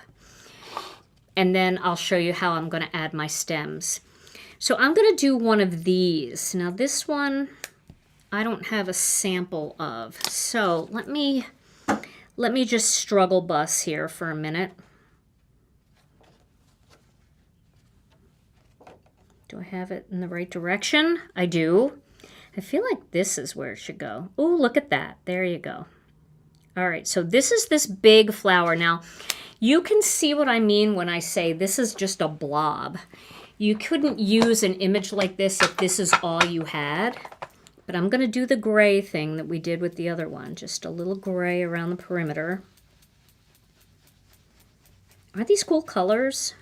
And then I'll show you how I'm going to add my stems. So I'm going to do one of these. Now this one, I don't have a sample of. So let me just struggle bus here for a minute. Do I have it in the right direction? I do. I feel like this is where it should go. Oh, look at that. There you go. All right, so this is this big flower. Now, you can see what I mean when I say this is just a blob. You couldn't use an image like this if this is all you had. But I'm going to do the gray thing that we did with the other one. Just a little gray around the perimeter. Aren't these cool colors?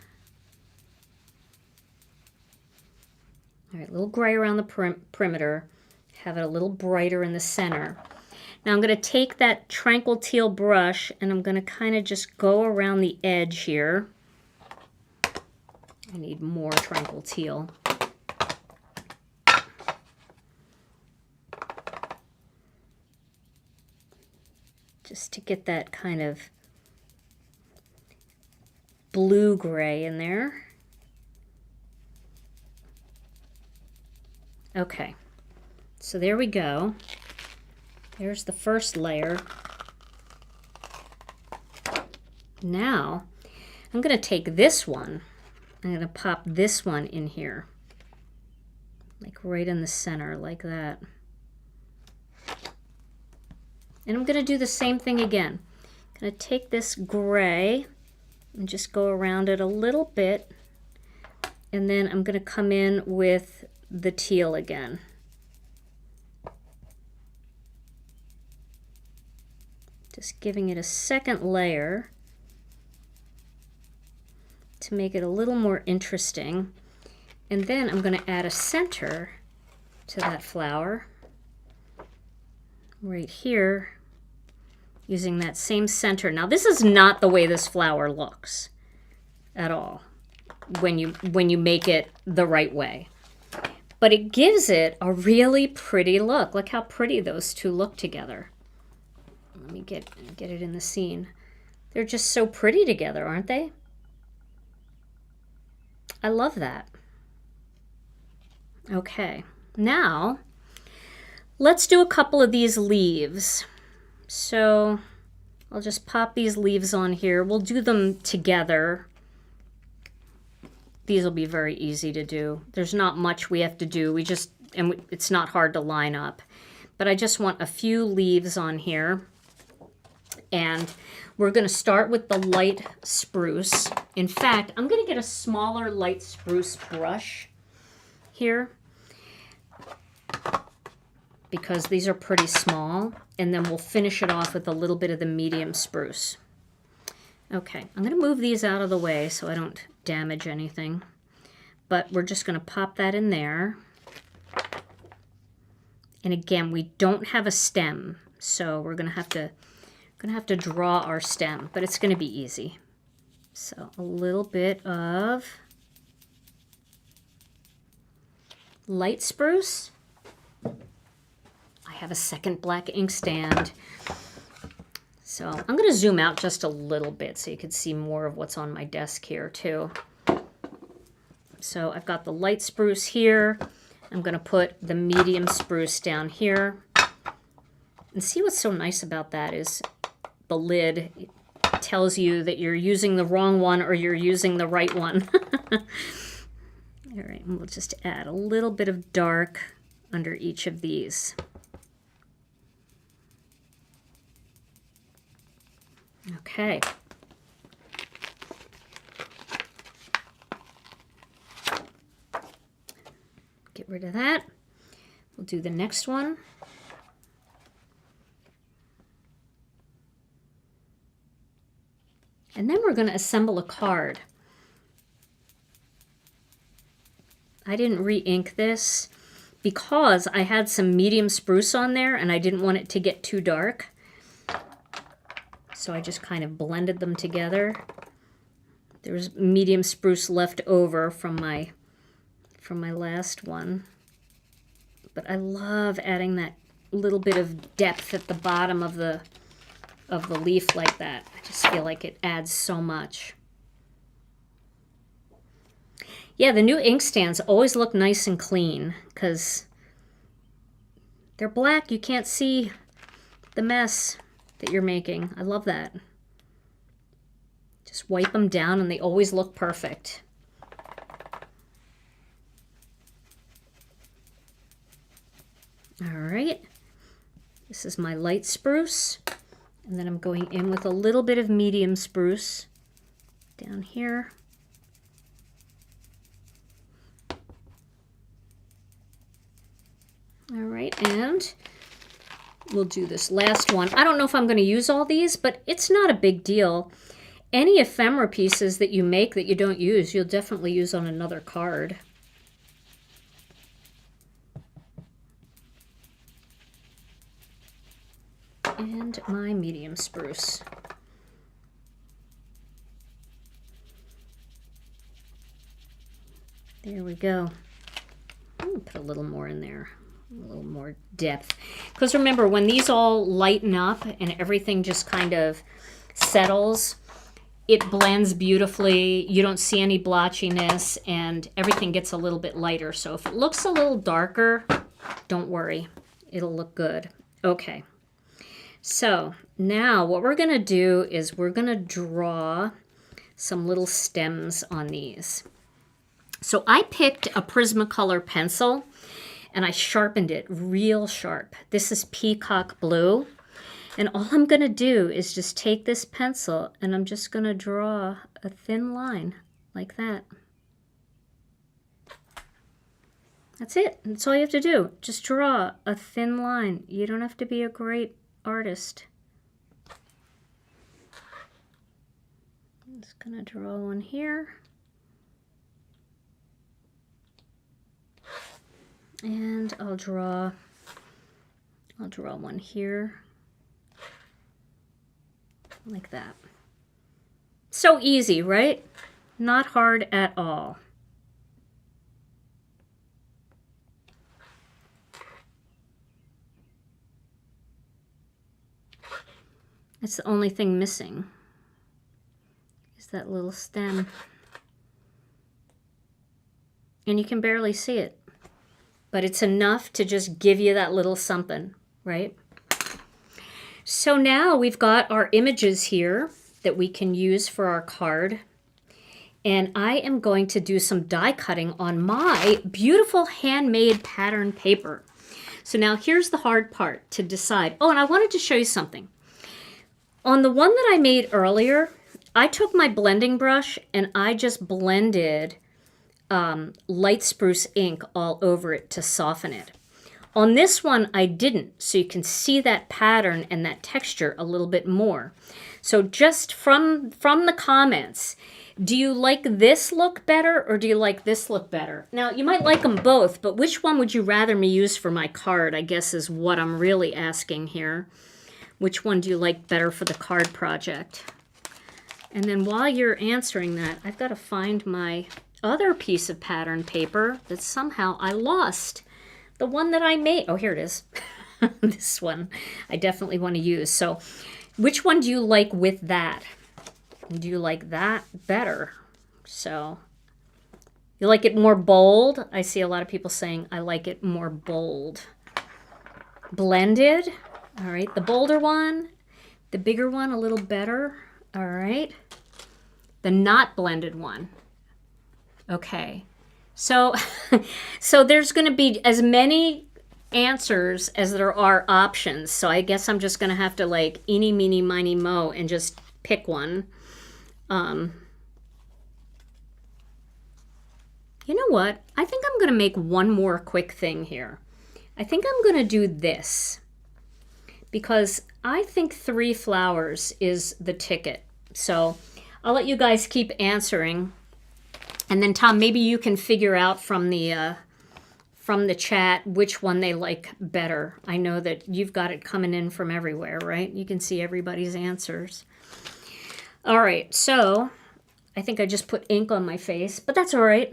All right, a little gray around the perimeter. Have it a little brighter in the center. Now I'm going to take that Tranquil Teal brush and I'm going to kind of just go around the edge here. I need more Tranquil Teal. Just to get that kind of blue-gray in there. Okay, so there we go. There's the first layer. Now, I'm going to take this one. I'm going to pop this one in here. Like right in the center, like that. And I'm going to do the same thing again. I'm going to take this gray and just go around it a little bit. And then I'm going to come in with the teal again. Just giving it a second layer to make it a little more interesting. And then I'm going to add a center to that flower right here using that same center. Now this is not the way this flower looks at all when you make it the right way. But it gives it a really pretty look. Look how pretty those two look together. Let me get it in the scene. They're just so pretty together, aren't they? I love that. Okay, now let's do a couple of these leaves. So I'll just pop these leaves on here. We'll do them together. These will be very easy to do. There's not much we have to do. It's not hard to line up. But I just want a few leaves on here. And we're going to start with the light spruce. In fact, I'm going to get a smaller light spruce brush here because these are pretty small. And then we'll finish it off with a little bit of the medium spruce. Okay, I'm going to move these out of the way so I don't damage anything. But we're just going to pop that in there. And again, we don't have a stem, so we're going to have to draw our stem, but it's going to be easy. So a little bit of light spruce. I have a second black inkstand. So I'm going to zoom out just a little bit so you can see more of what's on my desk here too. So I've got the light spruce here. I'm going to put the medium spruce down here. And see what's so nice about that is the lid tells you that you're using the wrong one or you're using the right one. All right, and we'll just add a little bit of dark under each of these. Okay. Get rid of that. We'll do the next one. And then we're going to assemble a card. I didn't re-ink this because I had some medium spruce on there and I didn't want it to get too dark. So I just kind of blended them together. There's medium spruce left over from my last one. But I love adding that little bit of depth at the bottom of the leaf like that. I just feel like it adds so much. Yeah, the new inkstands always look nice and clean because they're black. You can't see the mess that you're making. I love that. Just wipe them down and they always look perfect. All right. This is my light spruce. And then I'm going in with a little bit of medium spruce down here. All right, and we'll do this last one. I don't know if I'm going to use all these, but it's not a big deal. Any ephemera pieces that you make that you don't use, you'll definitely use on another card. And my medium spruce. There we go. I'm going to put a little more in there. A little more depth. Because remember, when these all lighten up and everything just kind of settles, it blends beautifully. You don't see any blotchiness and everything gets a little bit lighter. So if it looks a little darker, don't worry. It'll look good. Okay. So now what we're going to do is we're going to draw some little stems on these. So I picked a Prismacolor pencil and I sharpened it real sharp. This is Peacock Blue. And all I'm going to do is just take this pencil and I'm just going to draw a thin line like that. That's it. That's all you have to do. Just draw a thin line. You don't have to be a great artist. I'm just going to draw one here. And I'll draw one here, like that. So easy, right? Not hard at all. It's the only thing missing, is that little stem. And you can barely see it. But it's enough to just give you that little something, right? So now we've got our images here that we can use for our card. And I am going to do some die cutting on my beautiful handmade pattern paper. So now here's the hard part to decide. Oh, and I wanted to show you something. On the one that I made earlier, I took my blending brush and I just blended light spruce ink all over it to soften it. On this one, I didn't, so you can see that pattern and that texture a little bit more. So just from the comments, do you like this look better or do you like this look better? Now, you might like them both, but which one would you rather me use for my card, I guess is what I'm really asking here. Which one do you like better for the card project? And then while you're answering that, I've got to find my other piece of pattern paper that somehow I lost. The one that I made. Oh, here it is. This one I definitely want to use. So which one do you like with that? Do you like that better? So you like it more bold? I see a lot of people saying I like it more bold. Blended. All right, the bolder one, the bigger one a little better. All right. The not blended one. Okay. So so there's going to be as many answers as there are options. So I guess I'm just going to have to like eeny, meeny, miny, mo and just pick one. You know what? I think I'm going to make one more quick thing here. I think I'm going to do this because I think 3 flowers is the ticket. So I'll let you guys keep answering. And then Tom, maybe you can figure out from the chat which one they like better. I know that you've got it coming in from everywhere, right? You can see everybody's answers. All right, so I think I just put ink on my face, but that's all right.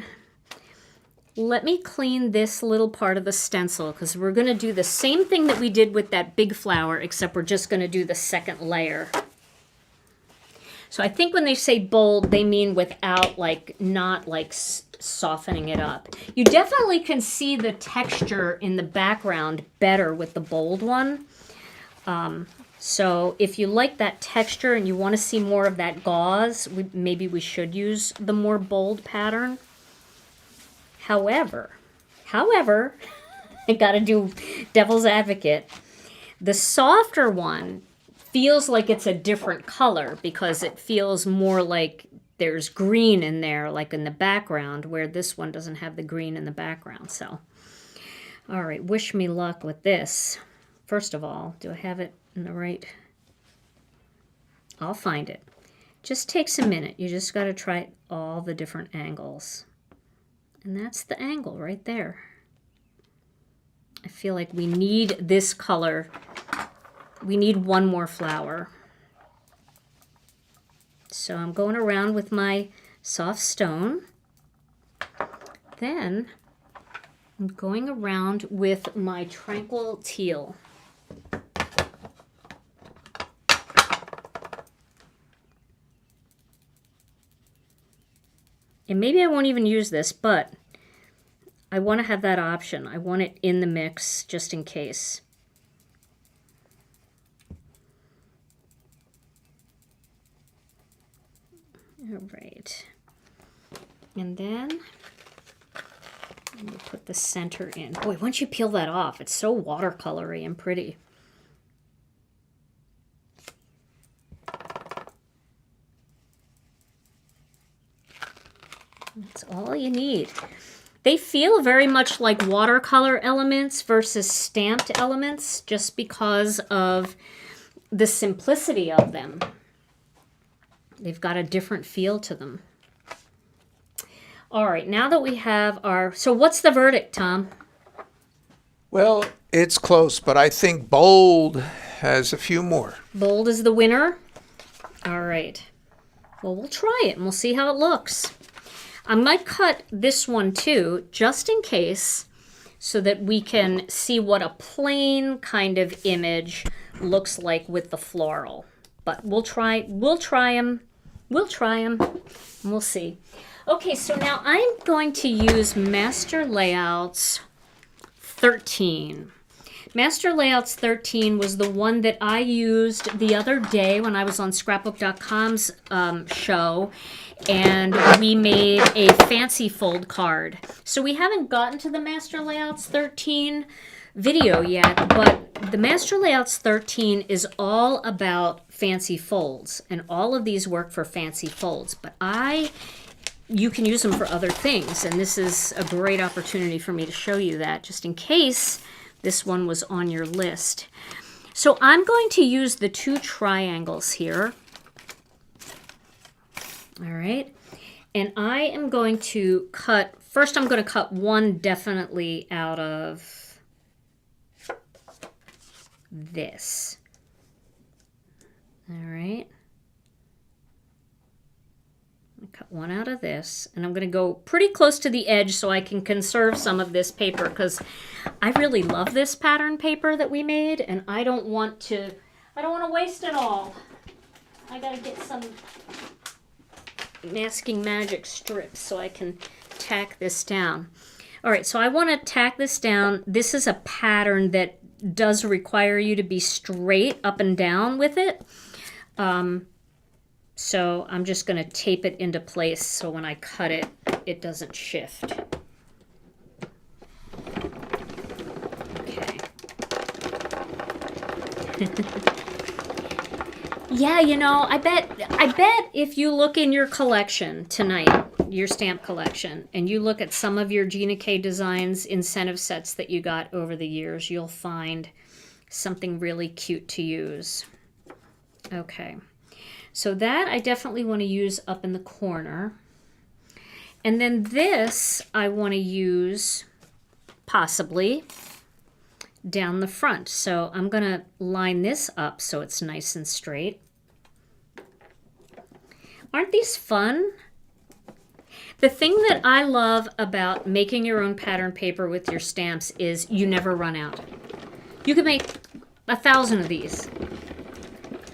Let me clean this little part of the stencil because we're going to do the same thing that we did with that big flower, except we're just going to do the second layer. So I think when they say bold, they mean without not softening it up. You definitely can see the texture in the background better with the bold one. So if you like that texture and you want to see more of that gauze, maybe we should use the more bold pattern. However, I got to do devil's advocate. The softer one feels like it's a different color because it feels more like there's green in there, like in the background, where this one doesn't have the green in the background. So, all right, wish me luck with this. First of all, do I have it in the right? I'll find it. Just takes a minute. You just got to try all the different angles. And that's the angle right there. I feel like we need this color. We need one more flower. So I'm going around with my soft stone. Then I'm going around with my Tranquil Teal. And maybe I won't even use this, but I want to have that option. I want it in the mix just in case. All right. And then I'm going to put the center in. Boy, once you peel that off, it's so watercolory and pretty. That's all you need. They feel very much like watercolor elements versus stamped elements just because of the simplicity of them. They've got a different feel to them. All right, now that we have our... So what's the verdict, Tom? Well, it's close, but I think bold has a few more. Bold is the winner? All right. Well, we'll try it and we'll see how it looks. I might cut this one too, just in case, so that we can see what a plain kind of image looks like with the floral. But we'll try them. And we'll see. Okay, so now I'm going to use Master Layouts 13. Master Layouts 13 was the one that I used the other day when I was on scrapbook.com's show, and we made a fancy fold card. So we haven't gotten to the Master Layouts 13 video yet, but the Master Layouts 13 is all about fancy folds, and all of these work for fancy folds, but you can use them for other things, and this is a great opportunity for me to show you that, just in case this one was on your list. So I'm going to use the 2 triangles here. All right. And I am going to cut, first I'm going to cut one definitely out of this. All right. Cut one out of this, and I'm going to go pretty close to the edge so I can conserve some of this paper, because I really love this pattern paper that we made, and I don't want to waste it all. I got to get some Masking Magic strips so I can tack this down. All right, so I want to tack this down. This is a pattern that does require you to be straight up and down with it. So I'm just going to tape it into place so when I cut it, it doesn't shift. Okay. Yeah, you know, I bet if you look in your collection tonight, your stamp collection, and you look at some of your Gina K Designs incentive sets that you got over the years, you'll find something really cute to use. Okay. So that I definitely want to use up in the corner. And then this I want to use possibly down the front. So I'm going to line this up so it's nice and straight. Aren't these fun? The thing that I love about making your own pattern paper with your stamps is you never run out. You can make 1,000 of these.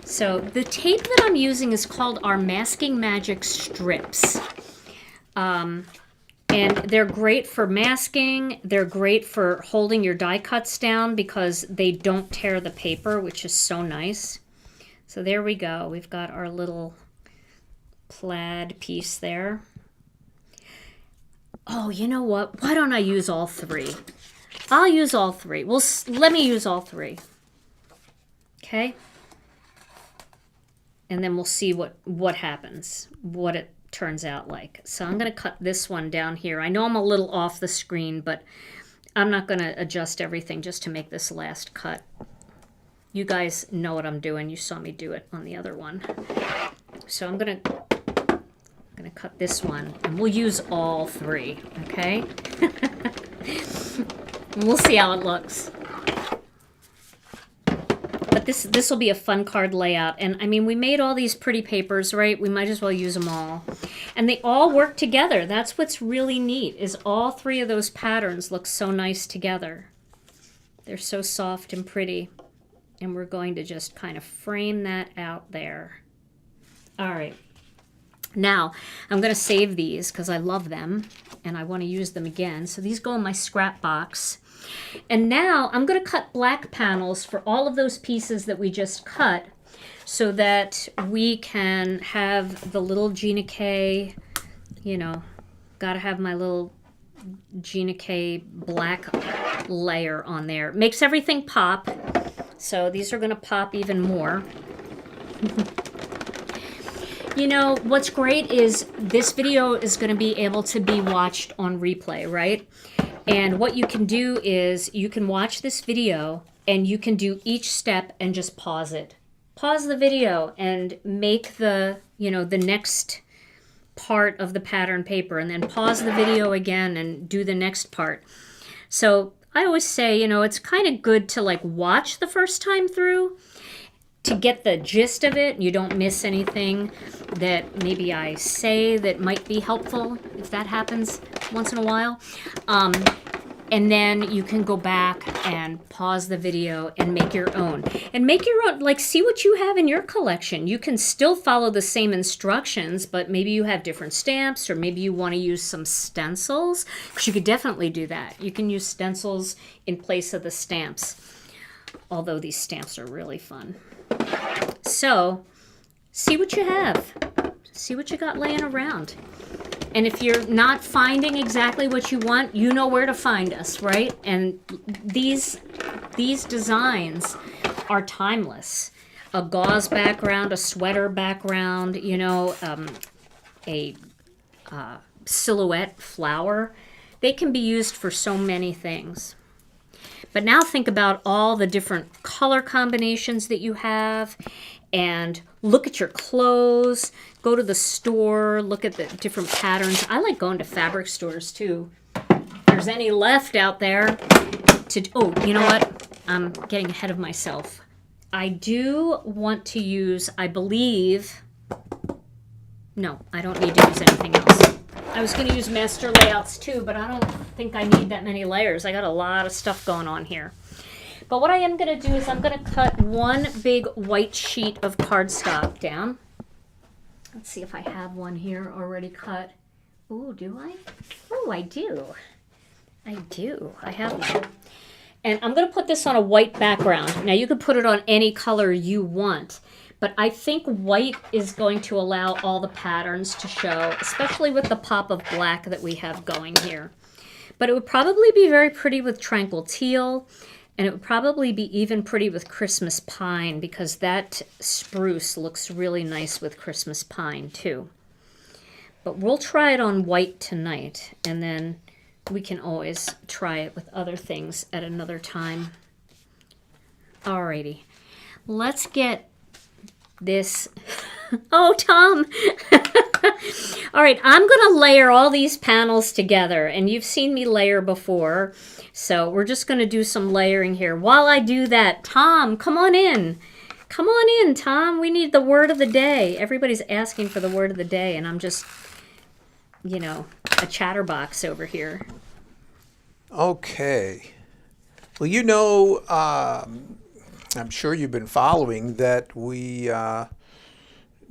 So the tape that I'm using is called our Masking Magic strips. And they're great for masking. They're great for holding your die cuts down because they don't tear the paper, which is so nice. So there we go. We've got our little plaid piece there. Oh, you know what? Why don't I use all three? I'll use all three. Well, let me use all three. Okay? And then we'll see what happens, what it turns out like. So I'm going to cut this one down here. I know I'm a little off the screen, but I'm not going to adjust everything just to make this last cut. You guys know what I'm doing. You saw me do it on the other one. So I'm going to cut this one, and we'll use all three, okay? We'll see how it looks. But this will be a fun card layout. And I mean, we made all these pretty papers, right? We might as well use them all. And they all work together. That's what's really neat, is all three of those patterns look so nice together. They're so soft and pretty. And we're going to just kind of frame that out there. All right. Now, I'm going to save these because I love them and I want to use them again. So these go in my scrap box. And now I'm going to cut black panels for all of those pieces that we just cut so that we can have the little Gina K, you know, got to have my little Gina K black layer on there. Makes everything pop. So these are going to pop even more. You know, what's great is this video is going to be able to be watched on replay, right? And what you can do is you can watch this video and you can do each step and just pause it. Pause the video and make the, you know, the next part of the pattern paper, and then pause the video again and do the next part. So I always say, you know, it's kind of good to like watch the first time through to get the gist of it. You don't miss anything that maybe I say that might be helpful, if that happens once in a while. And then you can go back and pause the video and make your own. And make your own, like, see what you have in your collection. You can still follow the same instructions, but maybe you have different stamps, or maybe you want to use some stencils, because you could definitely do that. You can use stencils in place of the stamps, although these stamps are really fun. So, see what you have. See what you got laying around. And if you're not finding exactly what you want, you know where to find us, right? And these designs are timeless. A gauze background, a sweater background, you know, a silhouette flower. They can be used for so many things. But now think about all the different color combinations that you have, and look at your clothes. Go to the store, look at the different patterns. I like going to fabric stores too. If there's any left out there to, oh, you know what? I'm getting ahead of myself. I do want to use, I believe, No, I don't need to use anything else. I was going to use master layouts too, but I don't think I need that many layers. I got a lot of stuff going on here. But what I am going to do is I'm going to cut one big white sheet of cardstock down. Let's see if I have one here already cut. Ooh, do I? Oh, I do. I do. I have one. And I'm going to put this on a white background. Now, you could put it on any color you want, but I think white is going to allow all the patterns to show, especially with the pop of black that we have going here. But it would probably be very pretty with Tranquil Teal, and it would probably be even pretty with Christmas Pine, because that spruce looks really nice with Christmas Pine too. But we'll try it on white tonight, and then we can always try it with other things at another time. Alrighty, let's get this. Oh, Tom. All right, I'm going to layer all these panels together, and you've seen me layer before, so we're just going to do some layering here. While I do that, Tom, come on in. Come on in, Tom. We need the word of the day. Everybody's asking for the word of the day, and I'm just, you know, a chatterbox over here. Okay. Well, you know, I'm sure you've been following that we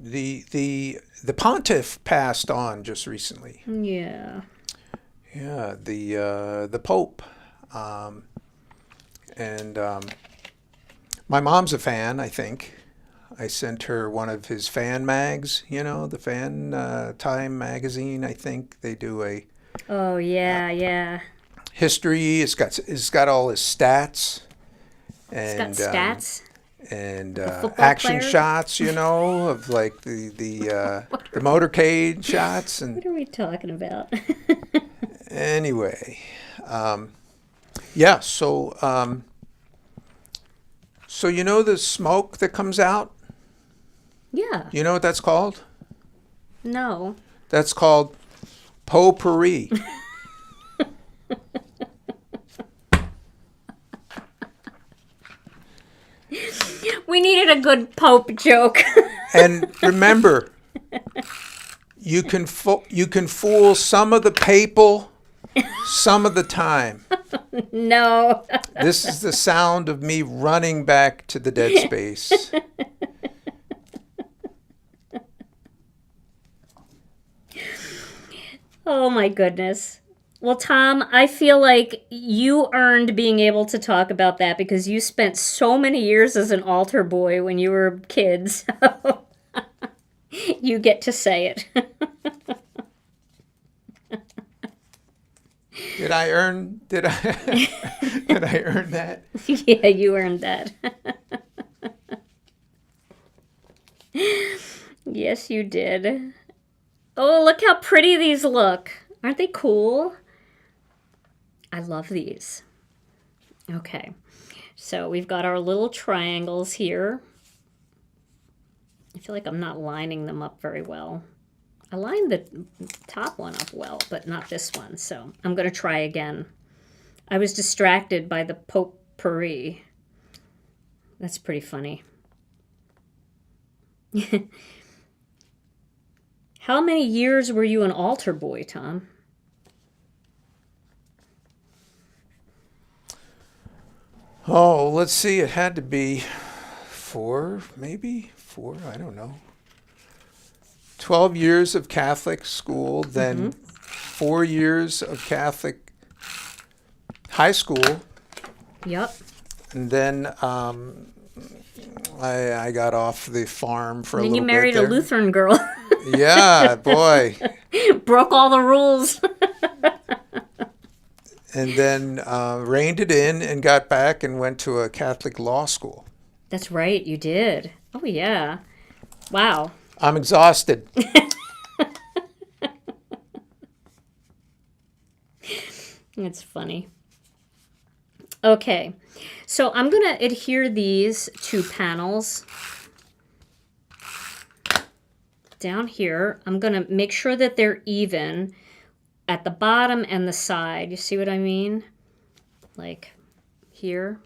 the pontiff passed on just recently. Yeah. Yeah, the Pope, and my mom's a fan. I think I sent her one of his fan mags. You know, the Fan Time magazine. I think they do a. Oh yeah, yeah. History. It's got all his stats. And, it's got stats. And action player? shots, you know, of like the motorcade shots. And what are we talking about? anyway, yeah. So you know the smoke that comes out? Yeah. You know what that's called? No. That's called potpourri. We needed a good Pope joke. And remember, you can fool some of the papal some of the time. No. This is the sound of me running back to the dead space. Oh my goodness. Well, Tom, I feel like you earned being able to talk about that because you spent so many years as an altar boy when you were kids. So you get to say it. Did I earn that? Yeah, you earned that. Yes, you did. Oh, look how pretty these look. Aren't they cool? I love these. Okay, so we've got our little triangles here. I feel like I'm not lining them up very well. I lined the top one up well, but not this one, so I'm going to try again. I was distracted by the potpourri. That's pretty funny. How many years were you an altar boy, Tom? Oh, let's see. It had to be 4, maybe 4. I don't know. 12 years of Catholic school, then 4 years of Catholic high school. Yep. And then I got off the farm for a little bit. And you married a there. Lutheran girl. Yeah, boy. Broke all the rules. And then reined it in and got back and went to a Catholic law school. That's right, you did. Oh, yeah. Wow. I'm exhausted. It's funny. Okay, so I'm going to adhere these 2 panels down here. I'm going to make sure that they're even at the bottom and the side. You see what I mean? Like here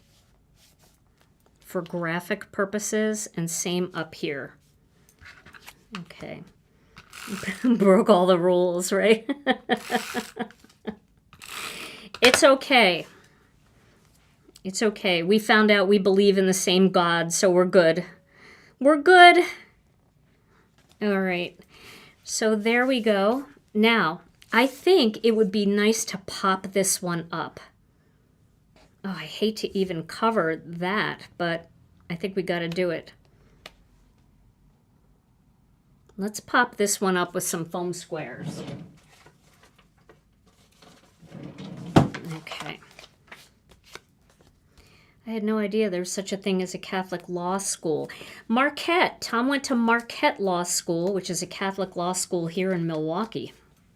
for graphic purposes, and same up here. Okay, Broke all the rules, right? It's okay. It's okay. We found out we believe in the same God, so we're good. We're good. All right. So there we go. Now, I think it would be nice to pop this one up. Oh, I hate to even cover that, but I think we got to do it. Let's pop this one up with some foam squares. Okay. I had no idea there was such a thing as a Catholic law school. Marquette. Tom went to Marquette Law School, which is a Catholic law school here in Milwaukee.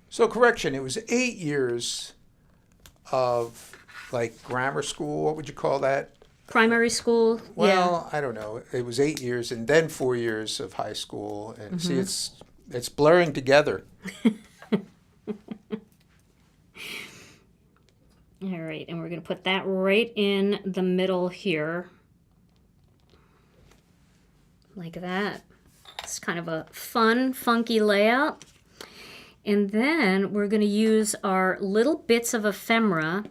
So correction, it was 8 years of like grammar school. What would you call that? Primary school. Well, I don't know. It was 8 years and then 4 years of high school. And see, it's blurring together. All right, and we're going to put that right in the middle here. Like that. It's kind of a fun, funky layout. And then we're going to use our little bits of ephemera.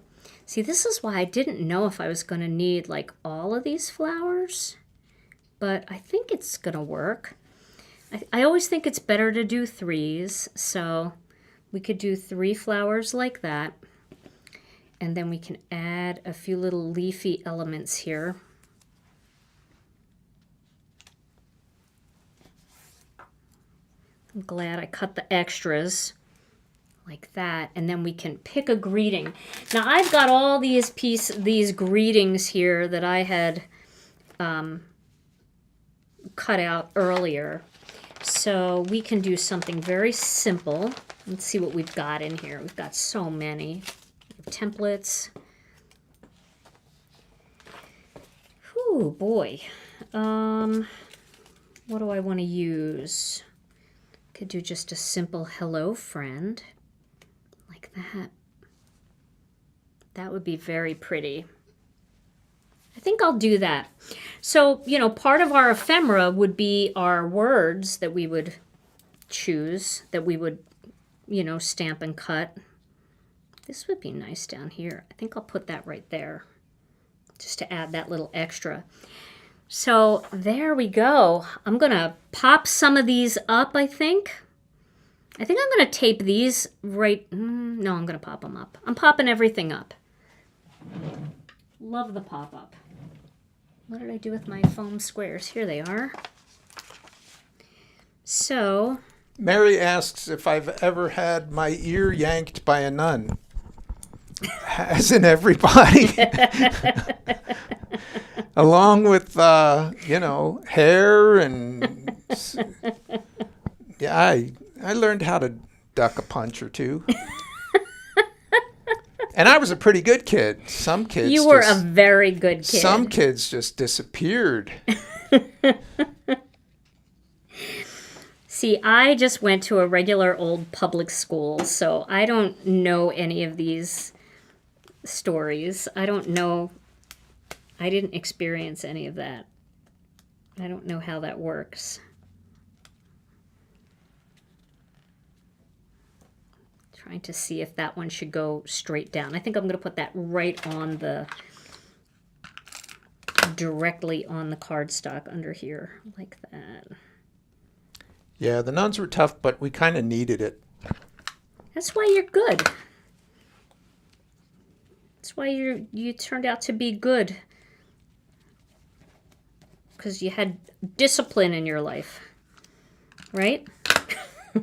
See, this is why I didn't know if I was going to need like all of these flowers, but I think it's going to work. I always think it's better to do threes, so we could do 3 flowers like that. And then we can add a few little leafy elements here. I'm glad I cut the extras like that. And then we can pick a greeting. Now I've got all these greetings here that I had cut out earlier. So we can do something very simple. Let's see what we've got in here. We've got so many templates. Whew, boy. What do I want to use? Could do just a simple hello friend like that. That would be very pretty. I think I'll do that. So, you know, part of our ephemera would be our words that we would choose, that we would, you know, stamp and cut. This would be nice down here. I think I'll put that right there just to add that little extra. So there we go. I'm going to pop some of these up, I think. I think I'm going to tape these right. No, I'm going to pop them up. I'm popping everything up. Love the pop-up. What did I do with my foam squares? Here they are. So Mary asks if I've ever had my ear yanked by a nun. Hasn't everybody? Along with, you know, hair and... Yeah, I learned how to duck a punch or two. And I was a pretty good kid. Some kids... You were a very good kid. Some kids just disappeared. See, I just went to a regular old public school, so I don't know any of these stories. I don't know. I didn't experience any of that. I don't know how that works. Trying to see if that one should go straight down. I think I'm going to put that right on the, directly on the cardstock under here, like that. Yeah, the nuns were tough, but we kind of needed it. That's why you're good. That's why you turned out to be good. Because you had discipline in your life. Right? A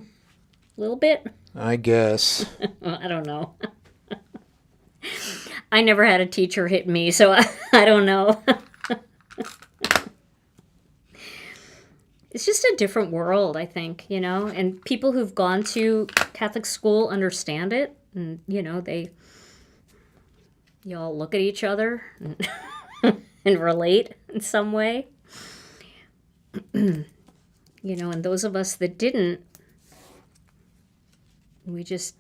little bit? I guess. I don't know. I never had a teacher hit me, so I don't know. It's just a different world, I think, you know, and people who've gone to Catholic school understand it, and, you know, you all look at each other and relate in some way. You know, and those of us that didn't, we just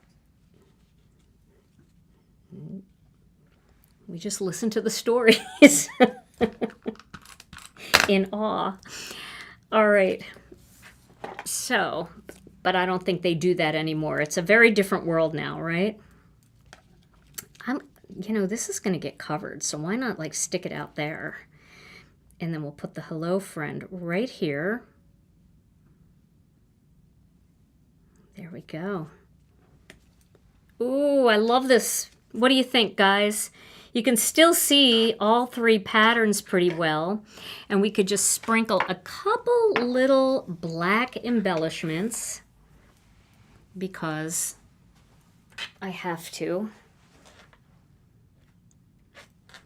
listen to the stories in awe. All right, so but I don't think they do that anymore. It's a very different world now, right? You know, this is going to get covered, so why not like stick it out there? And then we'll put the hello friend right here. There we go. Ooh, I love this. What do you think, guys? You can still see all three patterns pretty well. And we could just sprinkle a couple little black embellishments because I have to.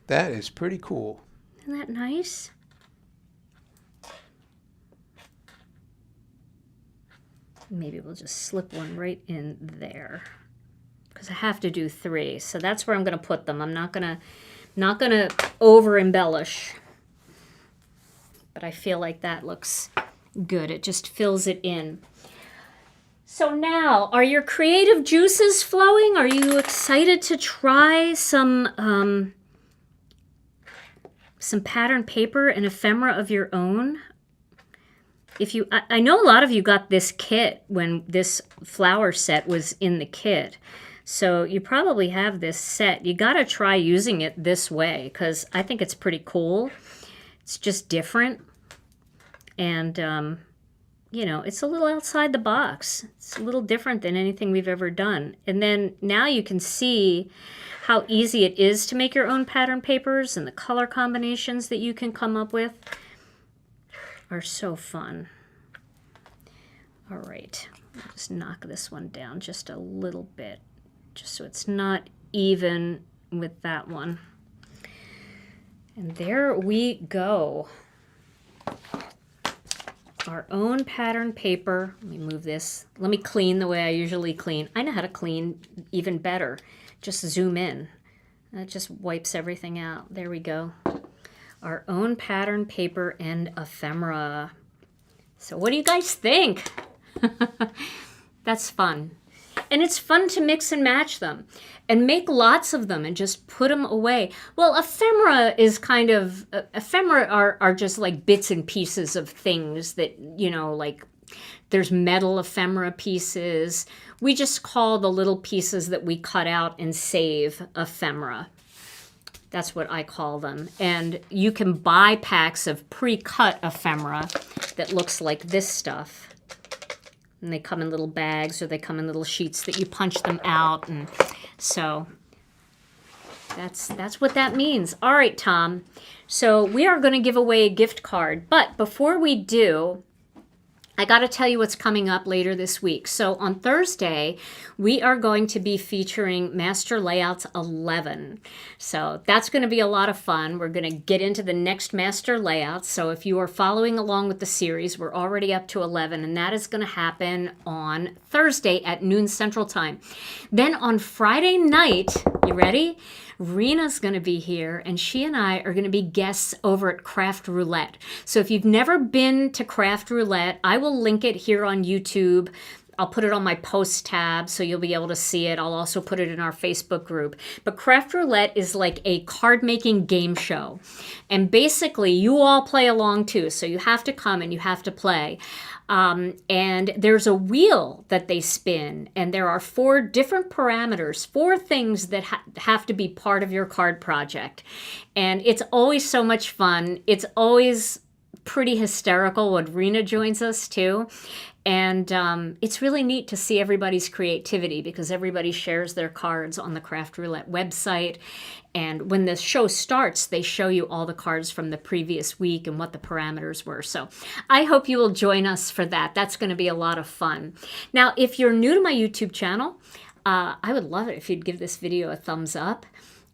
That is pretty cool. Isn't that nice? Maybe we'll just slip one right in there because I have to do 3. So that's where I'm going to put them. I'm not going to over embellish, but I feel like that looks good. It just fills it in. So now, are your creative juices flowing? Are you excited to try some pattern paper and ephemera of your own? I know a lot of you got this kit when this flower set was in the kit. So you probably have this set. You got to try using it this way because I think it's pretty cool. It's just different. And, you know, it's a little outside the box. It's a little different than anything we've ever done. And then now you can see how easy it is to make your own pattern papers, and the color combinations that you can come up with are so fun. All right, I'll just knock this one down just a little bit, just so it's not even with that one. And there we go. Our own pattern paper. Let me move this. Let me clean the way I usually clean. I know how to clean even better. Just zoom in. That just wipes everything out. There we go. Our own pattern paper and ephemera. So what do you guys think? That's fun. And it's fun to mix and match them and make lots of them and just put them away. Well, ephemera is kind of, ephemera are just like bits and pieces of things that, you know, like there's metal ephemera pieces. We just call the little pieces that we cut out and save ephemera. That's what I call them. And you can buy packs of pre-cut ephemera that looks like this stuff. And they come in little bags or they come in little sheets that you punch them out. And so that's what that means. All right, Tom. So we are going to give away a gift card. But before we do, I got to tell you what's coming up later this week. So on Thursday, we are going to be featuring Master Layouts 11. So that's going to be a lot of fun. We're going to get into the next Master Layouts. So if you are following along with the series, we're already up to 11, and that is going to happen on Thursday at noon Central Time. Then on Friday night, you ready? Rena's going to be here, and she and I are going to be guests over at Craft Roulette. So if you've never been to Craft Roulette, I will link it here on YouTube. I'll put it on my post tab so you'll be able to see it. I'll also put it in our Facebook group. But Craft Roulette is like a card making game show. And basically you all play along too. So you have to come and you have to play. And there's a wheel that they spin, and there are 4 different parameters, 4 things that have to be part of your card project. And it's always so much fun. It's always pretty hysterical when Rena joins us too. And it's really neat to see everybody's creativity because everybody shares their cards on the Craft Roulette website. And when the show starts, they show you all the cards from the previous week and what the parameters were. So I hope you will join us for that. That's going to be a lot of fun. Now, if you're new to my YouTube channel, I would love it if you'd give this video a thumbs up.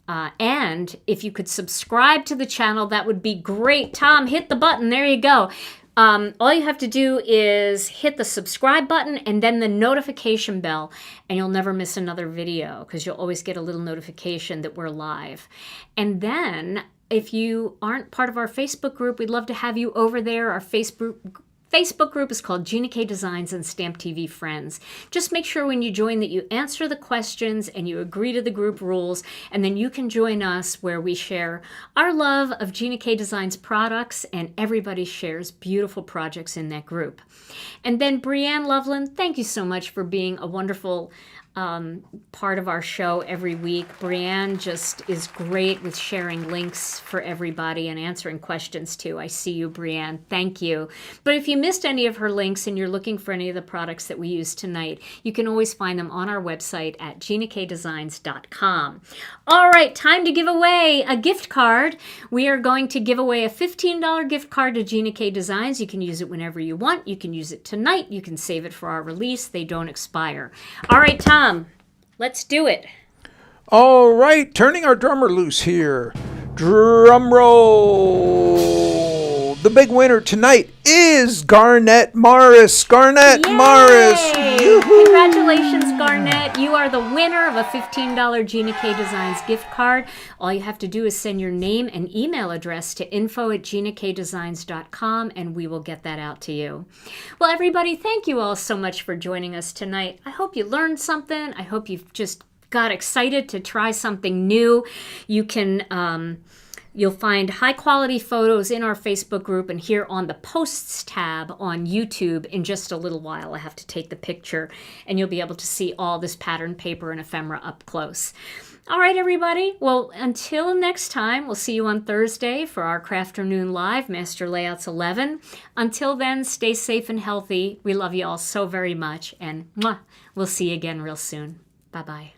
And if you could subscribe to the channel, that would be great. Tom, hit the button. There you go. All you have to do is hit the subscribe button and then the notification bell, and you'll never miss another video because you'll always get a little notification that we're live. And then if you aren't part of our Facebook group, we'd love to have you over there. Our Facebook Facebook group is called Gina K Designs and Stamp TV Friends. Just make sure when you join that you answer the questions and you agree to the group rules, and then you can join us where we share our love of Gina K Designs products, and everybody shares beautiful projects in that group. And then Brianne Loveland, thank you so much for being a wonderful part of our show every week. Brianne just is great with sharing links for everybody and answering questions too. I see you, Brianne. Thank you. But if you missed any of her links and you're looking for any of the products that we used tonight, you can always find them on our website at ginakdesigns.com. All right, time to give away a gift card. We are going to give away a $15 gift card to Gina K Designs. You can use it whenever you want. You can use it tonight. You can save it for our release. They don't expire. All right, Tom. Let's do it. All right, turning our drummer loose here. Drum roll. The big winner tonight is Garnette Morris. Garnette Morris. Yoo-hoo. Congratulations, Garnette. You are the winner of a $15 Gina K Designs gift card. All you have to do is send your name and email address to info@ginakdesigns.com, and we will get that out to you. Well, everybody, thank you all so much for joining us tonight. I hope you learned something. I hope you've just got excited to try something new. You can... You'll find high-quality photos in our Facebook group and here on the Posts tab on YouTube in just a little while. I have to take the picture, and you'll be able to see all this pattern paper and ephemera up close. All right, everybody. Well, until next time, we'll see you on Thursday for our Crafternoon Live, Master Layouts 11. Until then, stay safe and healthy. We love you all so very much, and we'll see you again real soon. Bye-bye.